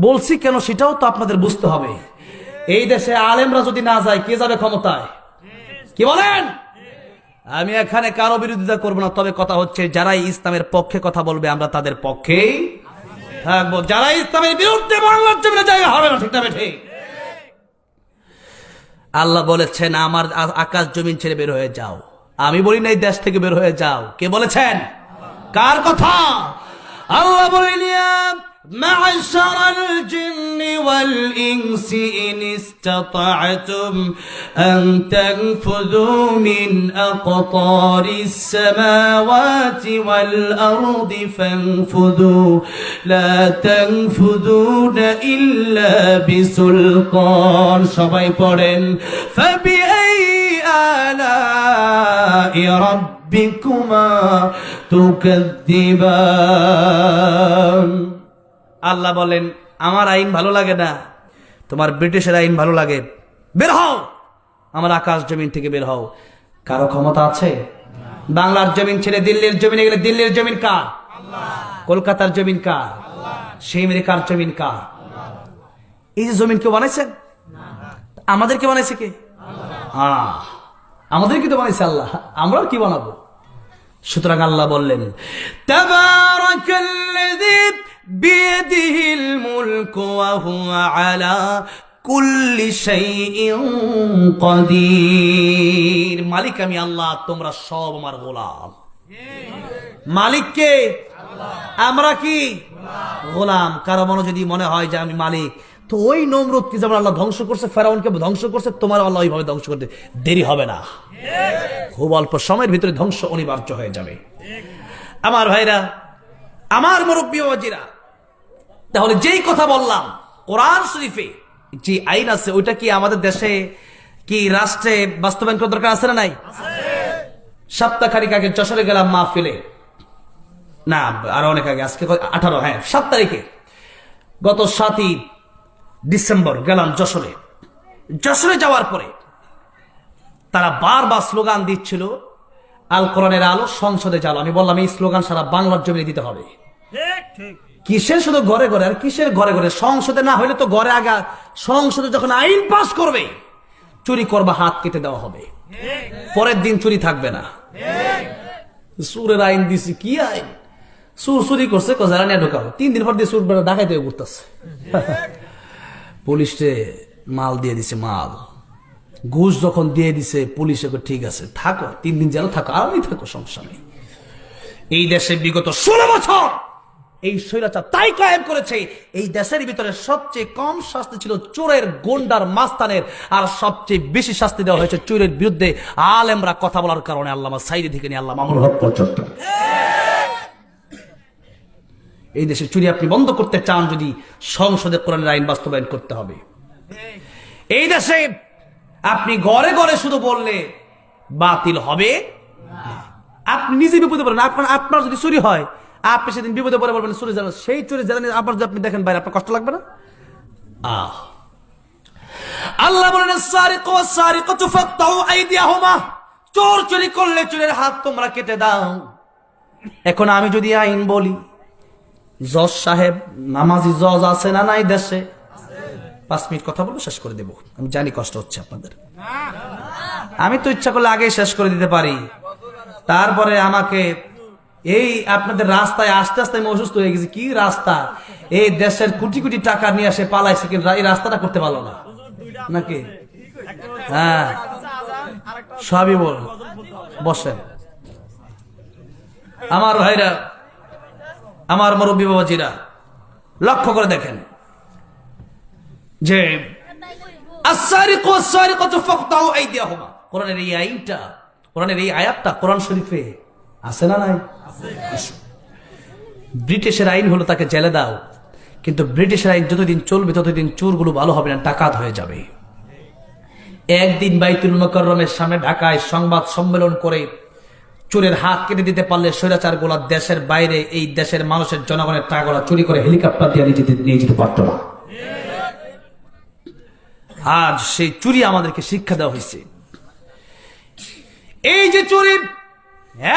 বলছি কেন সেটাও তো আপনাদের বুঝতে হবে। এই দেশে আলেমরা যদি না যায় কে যাবে ক্ষমতায়? কি বলেন? আমি এখানে কারো বিরোধিতা করবো না, তবে কথা হচ্ছে যারা ইসলামের পক্ষে কথা বলবে আমরা তাদের পক্ষেই থাকবো, যারা ইসলামের বিরুদ্ধে বাংলার জমিনে জায়গা হবে না, ঠিক না ঠিক? আল্লাহ বলেছেন আমার আকাশ জমিন ছেড়ে বের হয়ে যাও, আমি বলি না এই দেশ থেকে বের হয়ে যাও। কে বলেছেন? কার কথা? আল্লাহ বলেন, মা'শারাল জিন্নি ওয়াল ইনসি ইন ইসতাতা'তুম আন তানফুযু মিন আকতারিস সামাওয়াতি ওয়াল আরদি ফানফুযু লা তানফুযুনা ইল্লা বিসুলতান। সবাই পড়েন, ফাবিআইয়ি আলা'i রাব্বিকুমা তুকাযযিবান। আল্লাহ বলেন, আমার আইন ভালো লাগে না, তোমার ব্রিটিশের আইন ভালো লাগে, বের হও, আমার আকাশ জমিন থেকে বের হও। কারো ক্ষমতা আছে? বাংলার জমিন ছেড়ে দিল্লির জমিনে গেলে দিল্লির জমিন কার? কলকাতার জমিন কার? সেই আমেরিকার জমিন কার? এই যে জমিন কেউ বানাইছেন? আমাদেরকে বানাইছে কে? আমাদের কি তো বানাইছে আল্লাহ, আমরাও কি বানাবো? সুতরাং আল্লাহ বললেন, তাবারাকাল্লাযী বিয়াদিহিল মুলকু ওয়া হুয়া আলা কুল্লি শাইইন কাদির। মালিক আমি আল্লাহ, তোমরা সব আমার গোলাম। মালিক কে? আমরা কি গোলাম। কারো মনে যদি মনে হয় যে আমি মালিক, তো ওই নমরুদকে যেমন আল্লাহ ধ্বংস করছে, ফেরাউনকে ধ্বংস করছে, তোমার আল্লাহ ওইভাবে ধ্বংস করতে দেরি হবে না, খুব অল্প সময়ের ভিতরে ধ্বংস অনিবার্য হয়ে যাবে। আমার ভাইরা, আমার মুরব্বী ওয়াজিরা, তাহলে যেই কথা বললাম কোরআন শরীফে যে আইন আছে ওইটা কি আমাদের দেশে কি রাষ্ট্রে বাস্তবায়ন করার দরকার আছে না নাই? সপ্তাহখানিক আগে যশোরে গেলাম মাহফিলে, না আরো অনেক আগে, আজকে 18, হ্যাঁ 7 তারিখে, গত 7ই ডিসেম্বর গেলাম যশোরে। যশোরে যাওয়ার পরে তারা বারবার স্লোগান দিচ্ছিল, আল কোরআনের আলো সংসদে চালো। আমি বললাম এই স্লোগান সারা বাংলার জমিনে দিতে হবে। কিসের শুধু ঘরে ঘরে, আর কিসের ঘরে ঘরে? সংসদে না হইলে তো ঘরে আগা, সংসদে যখন আইন পাস করবে চুরি করবা হাত কেটে দেওয়া হবে, পরের দিন চুরি থাকবে না। সুরের আইন দিছি, কি আইন? সুর চুরি করছে কজারা নিয়ে ঢোকাবো, 3 দিন পর দিয়ে সুর বেড়া ডাকাইতে ঘুরতেছে। পুলিশে মাল দিয়ে দিছে, মাল ঘুষ যখন দিয়ে দিছে পুলিশে ঠিক আছে থাকো, 3 দিন জেল থাকো, আরামই থাকো, সমস্যা নেই। এই দেশে বিগত 16 বছর এই স্বৈরাচার তাই কায়েম করেছে। এই দেশের ভিতরে সবচেয়ে কম শাস্তি ছিল চোরের, গুন্ডার, মাস্তানের, আর সবচেয়ে বেশি শাস্তি দেওয়া হয়েছে চোরের বিরুদ্ধে আলেমরা কথা বলার কারণে, আল্লামা সাইদি থেকে নিয়ে আল্লামা মামুনুল হক পর্যন্ত। এই দেশে চুরি আপনি বন্ধ করতে চান, যদি সংসদে কোরআনের আইন বাস্তবায়ন করতে হবে। এই দেশে আপনি ঘরে ঘরে শুধু বললে বাতিল হবে না। আপনি নিজে বিপদে পড়েন। আপনার যদি চুরি হয়, আপনি সেদিন বিপদে পড়ে বলবেন চুরি জানেন, সেই চুরি জানেন আবার যদি আপনি দেখেন বাইরে, আপনার কষ্ট লাগবে না? আল্লাহ বলেন সারিকু ওয়াস-সারিকাতু ফাকতাউ আইদিয়াহুমা, চোর চুরি করলে চোরের হাত তোমরা কেটে দাও। এখন আমি যদি আইন বলি, জজ সাহেব, নামাজি জজ আছে না নাই দেশে? 5 মিনিট কথা বলবো, শেষ করে দেব। আমি জানি কষ্ট হচ্ছে আপনাদের, আমি তো ইচ্ছা করলে আগেই শেষ করে দিতে পারি। তারপরে আমাকে এই আপনাদের রাস্তায় আস্তে আস্তে আমি অসুস্থ হয়ে গেছি। কি রাস্তা? এই দেশের কোটি কোটি টাকা নিয়ে আসে পালাইছে, কিন্তু এই রাস্তাটা করতে পারলো না নাকি? হ্যাঁ সবই বল, বসেন। আমার ভাইরা, আমার মুরব্বী বাবাজিরা, লক্ষ্য করে দেখেন যে আস-সারিকু ওয়াস-সারিকাতু ফাকতাউ আইদিয়াহুমা, কোরআনের এই আইনটা, কোরআনের এই আয়াতটা কোরআন শরীফে আছে না নাই? ব্রিটিশের আইন হলো তাকে জেলে দাও, কিন্তু ব্রিটিশের আইন যতদিন চলবে ততদিন চোরগুলো ভালো হবে না, ডাকাত হয়ে যাবে। একদিন বাইতুল মুকাররমের সামনে ঢাকায় সংবাদ সম্মেলন করে চোরের হাত কেটে দিতে পারলে স্বৈরাচার গোলা দেশের বাইরে এই দেশের মানুষের জনগণের টাকাগুলো চুরি করে হেলিকপ্টার দিয়ে নিয়ে যেতে পারত না। আজ সেই চুরি আমাদেরকে শিক্ষা দেওয়া হয়েছে। এই যে চুরি,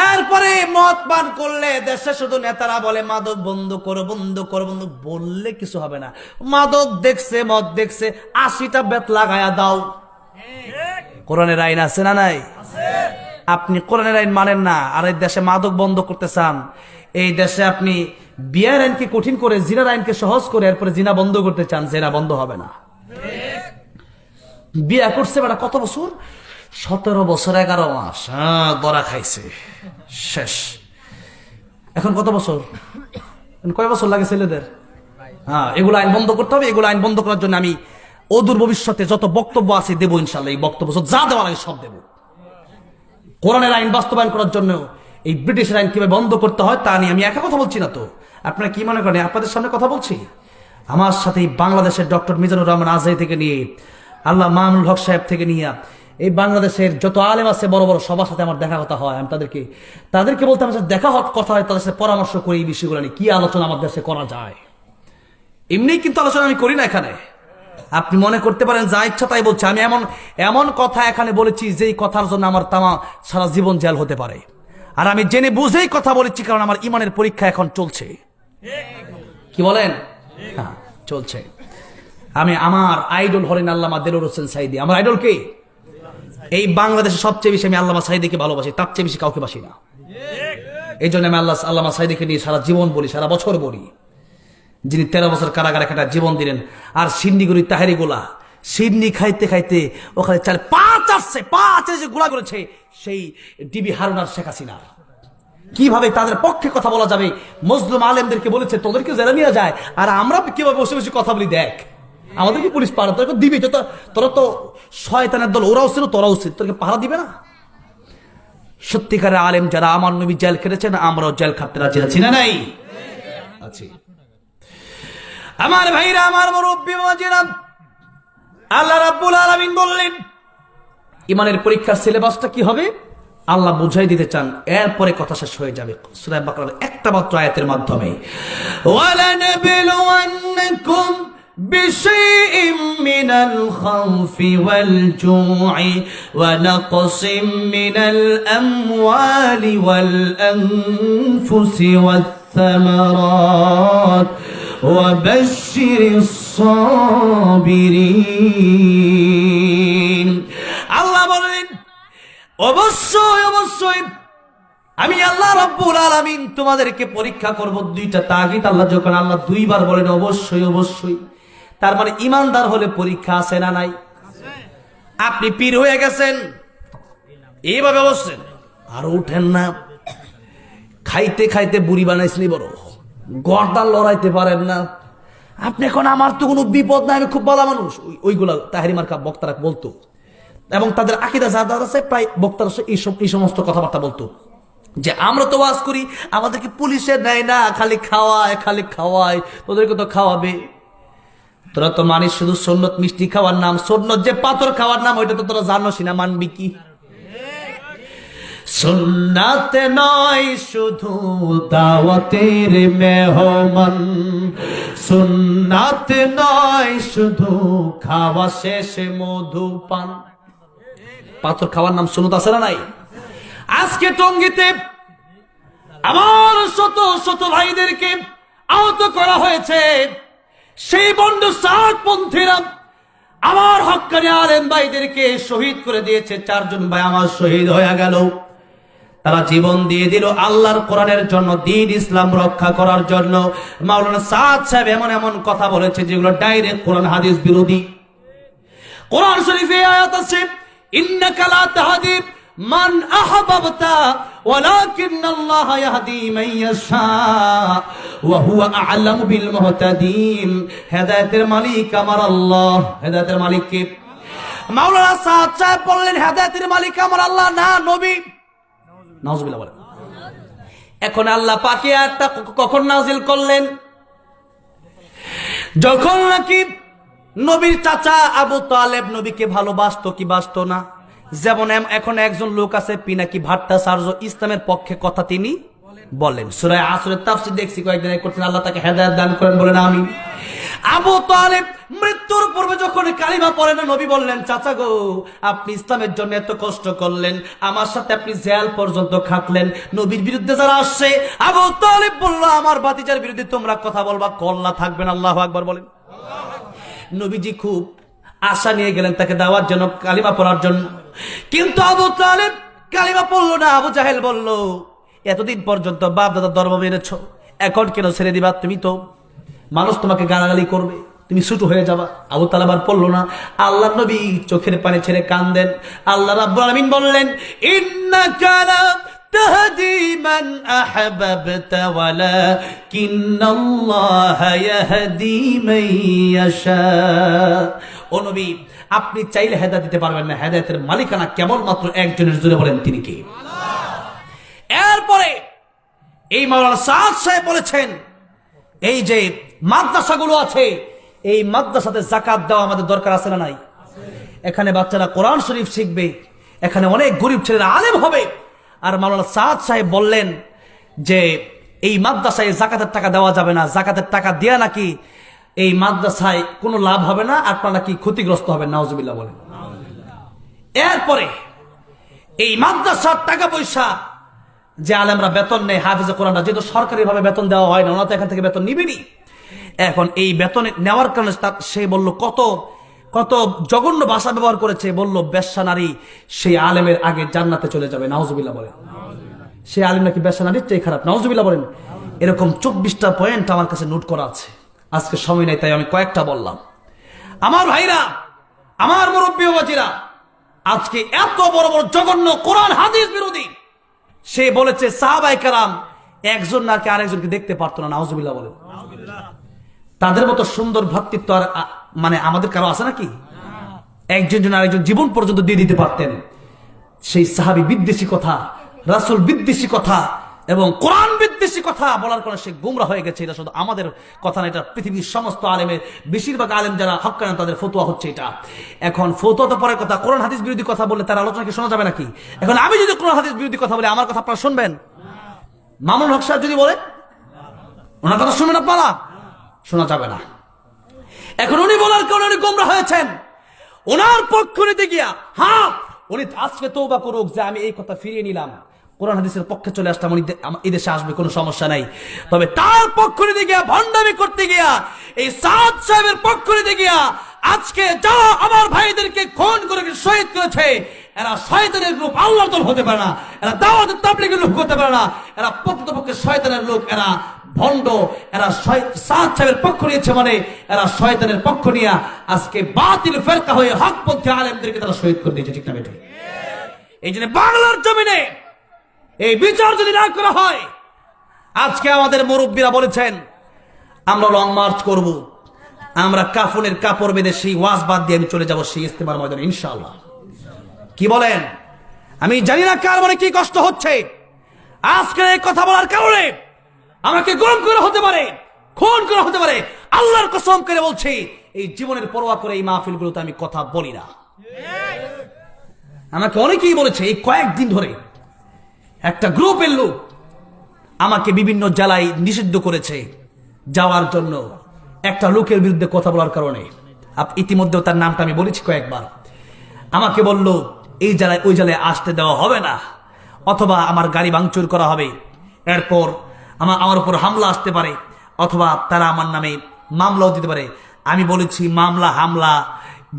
এরপরে মদ পান করলে দেশে শুধু নেতারা বলে মাদক বন্ধ করো, বন্ধ করো, বন্ধ বললে কিছু হবে না। মাদক দেখছে, মদ দেখছে, 80টা বেত লাগায়া দাও। কোরআনের আইন আছে না নাই? আপনি কোরআনের আইন মানেন না, আর এই দেশে মাদক বন্ধ করতে চান। এই দেশে আপনি বিয়ের আইনকে কঠিন করে, জিনার আইনকে সহজ করে এরপরে জিনা বন্ধ করতে চান, জিনা বন্ধ হবে না। বিয়ে করছে বেটা কত বছর? 17 বছর 11 মাস, হ্যাঁ দরা খাইছে, শেষ। এখন কত বছর? কয় বছর লাগে ছেলেদের? হ্যাঁ, এগুলো আইন বন্ধ করতে হবে। এগুলো আইন বন্ধ করার জন্য আমি অদূর ভবিষ্যতে যত বক্তব্য আছে দেবো ইনশাল্লাহ। এই বক্তব্য যা দেওয়া লাগে সব দেবো। কোরআনের আইন বাস্তবায়ন করার জন্য এই ব্রিটিশের আইন কিভাবে বন্ধ করতে হয় তা নিয়ে আমি একা কথা বলছি না তো। আপনারা কি মনে করেন আপনাদের সামনে কথা বলছি? আমার সাথে বাংলাদেশের ডক্টর মিজানুর রহমান আজহারি থেকে নিয়ে, আল্লাহ মামুনুল হক সাহেব থেকে নিয়ে, এই বাংলাদেশের যত আলেম আছে বড় বড় সবার সাথে আমার দেখা কথা হয়। আমি তাদেরকে বলতে আমার সাথে দেখা কথা হয়, তাদের সাথে পরামর্শ করি এই বিষয়গুলো নিয়ে কি আলোচনা আমার দেশে করা যায়। এমনি কিন্তু আলোচনা আমি করি না এখানে। আপনি মনে করতে পারেন যা ইচ্ছা তাই বলছে। আমি এমন কথা এখানে বলেছি যেই কথার জন্য আমার সারা জীবন জেল হতে পারে। আর আমি জেনে বুঝেই কথা বলেছি, কারণ আমার ইমানের পরীক্ষা এখন চলছে। কি বলেন? হ্যাঁ চলছে। আমি আমার আইডল হলেন আল্লামা দেলোয়ার হোসেন সাঈদী। আমার আইডল কে? এই বাংলাদেশে সবচেয়ে বেশি আমি আল্লামা সাঈদীকে ভালোবাসি, তার চেয়ে বেশি কাউকে বাসি না। এই জন্য আমি আল্লামা সাঈদীকে নিয়ে সারা জীবন বলি, সারা বছর বলি, যিনি 13 বছর কারাগারে একটা জীবন দিলেন। আর সিন্নিগুড়ি তাহেরি গোলা, সিন্নি খাইতে খাইতে ওখানে চালে 5 আসছে, 5 যে গোলা করেছে সেই ডিবি হারুন আর শেখ হাসিনা। কিভাবে তাদের পক্ষে কথা বলা যাবে। মজলুম আলেমদেরকে বলেছে তোদেরকে জেলে নিয়ে যায়, আর আমরা কিভাবে বসে বসে কথা বলি, দেখ আমাদেরকে পুলিশ পাহারা তোকে দিবে, তোরা তো শয়তানের দল, ওরাও ছিল তোরাও ছিল, তোকে পাহারা দিবে না। সত্যিকারের আলেম যারা, আমার নবী জেল খেটেছেন, আমরাও জেল খাটতে রাজি আছি না নাই? আছি। আমার ভাইরা, আমার মুরব্বি বাবাজিরা, আল্লাহ রাব্বুল আলামিন বললেন ইমানের পরীক্ষার সিলেবাসটা কি হবে আল্লাহ বুঝাই দিতে চান, এরপরে কথা শেষ হয়ে যাবে সূরা বাকারার একটা মাত্র আয়াতের মাধ্যমে। ওয়ালানাবলুওয়ান্নাকুম বিশাইইম মিনাল খাউফি ওয়াল জু'i ওয়া নাকসিম মিনাল আমওয়ালি ওয়াল আনফুসি ওয়াত থামারাত ওয়া বাশশিরিস সাবিরিন। আল্লাহ বলেন অবশ্যই অবশ্যই আমি আল্লাহ রাব্বুল আলামিন তোমাদেরকে পরীক্ষা করব। দুইটা তাগিদ আল্লাহ, যখন আল্লাহ দুইবার বলেন অবশ্যই অবশ্যই, তার মানে ইমানদার হলে পরীক্ষা আছে না নাই? আপনি পীর হয়ে গেছেন, এইভাবে বসছেন আর উঠেন না, খাইতে খাইতে বুড়ি বানাইছেন, বড় গর্দান লড়াইতে পারেন না আপনি। এখন আমার তো কোনো বিপদ নাই, আমি খুব ভালো মানুষ, ওইগুলা তাহেরি মার্কা বক্তারা বলতো, এবং তাদের আকীদা যারা আছে প্রায় বক্তারা এই সমস্ত কথাবার্তা বলতো যে আমরা তো ওয়াজ করি, আমাদেরকে পুলিশে নেয় না, খালি খাওয়ায়, তোদেরকে তো খাওয়াবে। তোরা তো মানিস শুধু সুন্নত মিষ্টি খাওয়ার নাম, সুন্নত যে পাথর খাওয়ার নাম, ওইটা তো তোরা জানোস না, মানবি কি? সুন্নাত নয় শুধু দাওয়াতের মেহমান, সুন্নাত নয় শুধু খাওয়া শেষে মধু পান। পাথর খাওয়ার নাম সুন্নত আছে না নাই? আজকে টঙ্গীতে আমার শত শত ভাইদেরকে আহত করা হয়েছে, সেই বন্ড সাতপন্থীরা আমার হক্কানি আলেম ভাইদেরকে শহীদ করে দিয়েছে। 4 জন ভাই আমার শহীদ হয়ে গেল, তারা জীবন দিয়ে দিল আল্লাহর কোরআনের জন্য, দ্বীন ইসলাম রক্ষা করার জন্য। মাওলানা সাদ সাহেব এমন এমন কথা বলেছে যেগুলো ডাইরেক্ট কোরআন হাদিস বিরোধী। কোরআন শরীফে আয়াত আছে ইন্নাকা লা তাহদি মান আহবাবতা ওয়ালাকিন্নাল্লাহা ইয়াহদি মান ইয়াশা ওয়া হুয়া আ'লামু বিল মুহতাদিন। হেদায়েতের মালিক আমার আল্লাহ। হেদায়েতের মালিক কে? মাওলানা সাদ সাহেব বললেন হেদায়েতের মালিক আমার আল্লাহ না, নবী। নাউজুবিল্লাহ বলেন। এখন আল্লাহ পাক আয়াতটা কখন নাযিল করলেন? যখন নাকি নবীর চাচা আবু তালেব নবীকে ভালোবাসতো কি বাসতো না? যেমন এখন একজন লোক আছে পিনাকি ভট্টাচার্য, ইসলামের পক্ষে কথা তিনি বলেন। সূরা আসরের তাফসীর দেখছি কয়েকদিন আগে করছেন, আল্লাহ তাকে হেদায়েত দান করেন বলেন আমিন। আবু তালেব মৃত্যুর পূর্বে যখন কালিমা পড়ে না, নবী বললেন চাচা গো আপনি ইসলামের জন্য এত কষ্ট করলেন, আমার সাথে আপনি জেল পর্যন্ত খাটলেন, নবীর বিরুদ্ধে যারা আসছে, আবু তালেব বলল আমার ভাতিজার বিরুদ্ধে তোমরা কথা বলবা, কল্লা থাকবেন। আল্লাহু আকবার বলেন। নবীজি খুব আশা নিয়ে গেলেন তাকে দেওয়ার জন্য, কালিমা পড়ার জন্য, কিন্তু আবু তালেব কালিমা পড়লো না। আবু জাহেল বলল এতদিন পর্যন্ত বাপ দাদা ধর্ম মেনেছ, এখন কেন ছেড়ে দিবা? তুমি তো মানুষ তোমাকে গালাগালি করবে, তুমি ছোট হয়ে যাবা। আবু তালেব আর পড়লো না। আল্লাহ নবী চোখের পানি ছেড়ে কাঁদেন। আল্লাহ রাব্বুল আলামিন বললেন ইন্নাকা লা তাহদি মান আহবাবতা ওয়ালাকিন্নাল্লাহা ইয়াহদি মান ইয়াশা। ও নবী আপনি চাইলে হেদায়েত দিতে পারবেন না, হেদায়েতের মালিকানা কেবলমাত্র একজনের। জোরে বলেন তিনি কে? এরপরে এই মাওলানা সাদ সাহেব বলেছেন এই যে মাদ্রাসাগুলো আছে, এই মাদ্রাসাতে যাকাত দেওয়া আমাদের দরকার আছে না নাই? এখানে বাচ্চারা কোরআন শরীফ শিখবে, এখানে অনেক গরিব ছেলেরা আলেম হবে। আর মাওলানা সাদ সাহেব বললেন যে এই মাদ্রাসায় যাকাতের টাকা দেওয়া যাবে না, যাকাতের টাকা দেয়া নাকি এই মাদ্রাসায় কোনো লাভ হবে না, আপনারা নাকি ক্ষতিগ্রস্ত হবেন। নাউজুবিল্লাহ বলেন। এরপরে এই মাদ্রাসার টাকা পয়সা যে আলেমরা বেতন নেয়, হাফেজে কোরআনরা, যেহেতু সরকারি ভাবে বেতন দেওয়া হয় না, ওনারা তো এখান থেকে বেতন নিবেনি। এখন এই বেতন নেওয়ার কারণে সে বলল কত কত জঘন্য ভাষা ব্যবহার করেছে, বলল বেশ্যা নারী সেই আলেমের আগে জান্নাতে চলে যাবে। নাউজুবিল্লাহ বলেন। সেই আলেম নাকি বেশ্যা নারীর চেয়ে খারাপ। নাউজুবিল্লাহ বলেন। এরকম 24টা পয়েন্ট আমার কাছে নোট করা আছে, আজকে সময় নাই তাই আমি কয়েকটা বললাম। আমার ভাইরা, আমার মুরব্বী বাবাজিরা, আজকে এত বড় বড় জঘন্য কোরআন হাদিস বিরোধী সে বলেছে সাহাবায়ে কেরাম একজন নাকি আরেকজনকে দেখতে পারতো না। নাউজুবিল্লাহ বলেন। তাদের মতো সুন্দর ভ্রাতৃত্ব আর মানে আমাদের কারো আছে নাকি? একজন আরেকজন জীবন পর্যন্ত দিয়ে দিতে পারতেন। সেই সাহাবী বিদ্বেষী কথা, রাসূল বিদ্বেষী কথা এবং কোরআন বিদ্বেষী কথা বলার কারণে সে গুমরা হয়ে গেছে। এটা শুধু আমাদের কথা না, এটা পৃথিবীর সমস্ত আলেমের, বেশিরভাগ আলেম যারা হক্কানি তাদের ফতোয়া হচ্ছে এটা। এখন ফতোয়া তো পরের কথা, কোরআন হাদিস বিরোধী কথা বললে তার আলোচনা কি শোনা যাবে নাকি? এখন আমি যদি কোরআন হাদিস বিরোধী কথা বলি, আমার কথা আপনারা শুনবেন? মামুনুল হক সাহেব যদি বলে, ওনার কথা শুনবেন আপনারা? শোনা যাবে না। এখন উনি বলার কারণে উনি গুমরা হয়েছেন। ওনার পক্ষ নিতে গিয়া উনি আজকে তওবা করুক যে আমি এই কথা ফিরিয়ে নিলাম, কোরআন হাদিসের পক্ষে চলে আসলাম, উনি এই দেশে আসবে, কোনো সমস্যা নাই। তবে তার পক্ষ নিতে গিয়া, ভণ্ডামি করতে গিয়া, এই সাদ সাহেবের পক্ষ নিতে গিয়া আজকে যারা আমার ভাইদেরকে খুন করে শহীদ করেছে, এরা শয়তানের লোক, আল্লাহর দল হতে পারে না, এরা দাওয়াতের তাবলীগের লোক হতে পারে না, এরা প্রকৃতপক্ষে শয়তানের লোক, এরা ভণ্ড, এরা সাদ সাহেবের পক্ষ নিয়েছে মানে এরা শয়তানের পক্ষ নিয়ে আজকে বাতিল ফেরকা হয়ে হকপন্থী আলেমদেরকে তারা শহীদ করে দিয়েছে। ঠিক না বেঠিক? এই জন্য বাংলার জমিনে এই বিচার যদি না করা হয়, আজকে আমাদের মুরব্বীরা বলেছেন আমরা লং মার্চ করব, আমরা কাফনের কাপড় বেঁধে সেই ওয়াজ বাদ দিয়ে আমি চলে যাব সেই ইস্তেমার ময়দানে ইনশাআল্লাহ। কি বলেন? আমি জানি না কার মনে কি কষ্ট হচ্ছে আজকে এই কথা বলার কারণে। আমাকে গরম করা হতে পারে, খুন করা হতে পারে, আল্লাহর কসম করে বলছি এই জীবনের পরোয়া করে এই মাহফিলগুলোতে আমি কথা বলি না। আমাকে অনেকেই বলেছে এই কয়েকদিন ধরে, একটা গ্রুপের লোক আমাকে বিভিন্ন জেলায় নিষিদ্ধ করেছে যাওয়ার জন্য, একটা লোকের বিরুদ্ধে কথা বলার কারণে। ইতিমধ্যেও তার নামটা আমি বলেছি কয়েকবার। আমাকে বলল এই জেলায় ওই জেলায় আসতে দেওয়া হবে না, অথবা আমার গাড়ি ভাঙচুর করা হবে, এরপর আমার উপর হামলা আসতে পারে, অথবা তারা আমার নামে মামলাও দিতে পারে। আমি বলেছি মামলা হামলা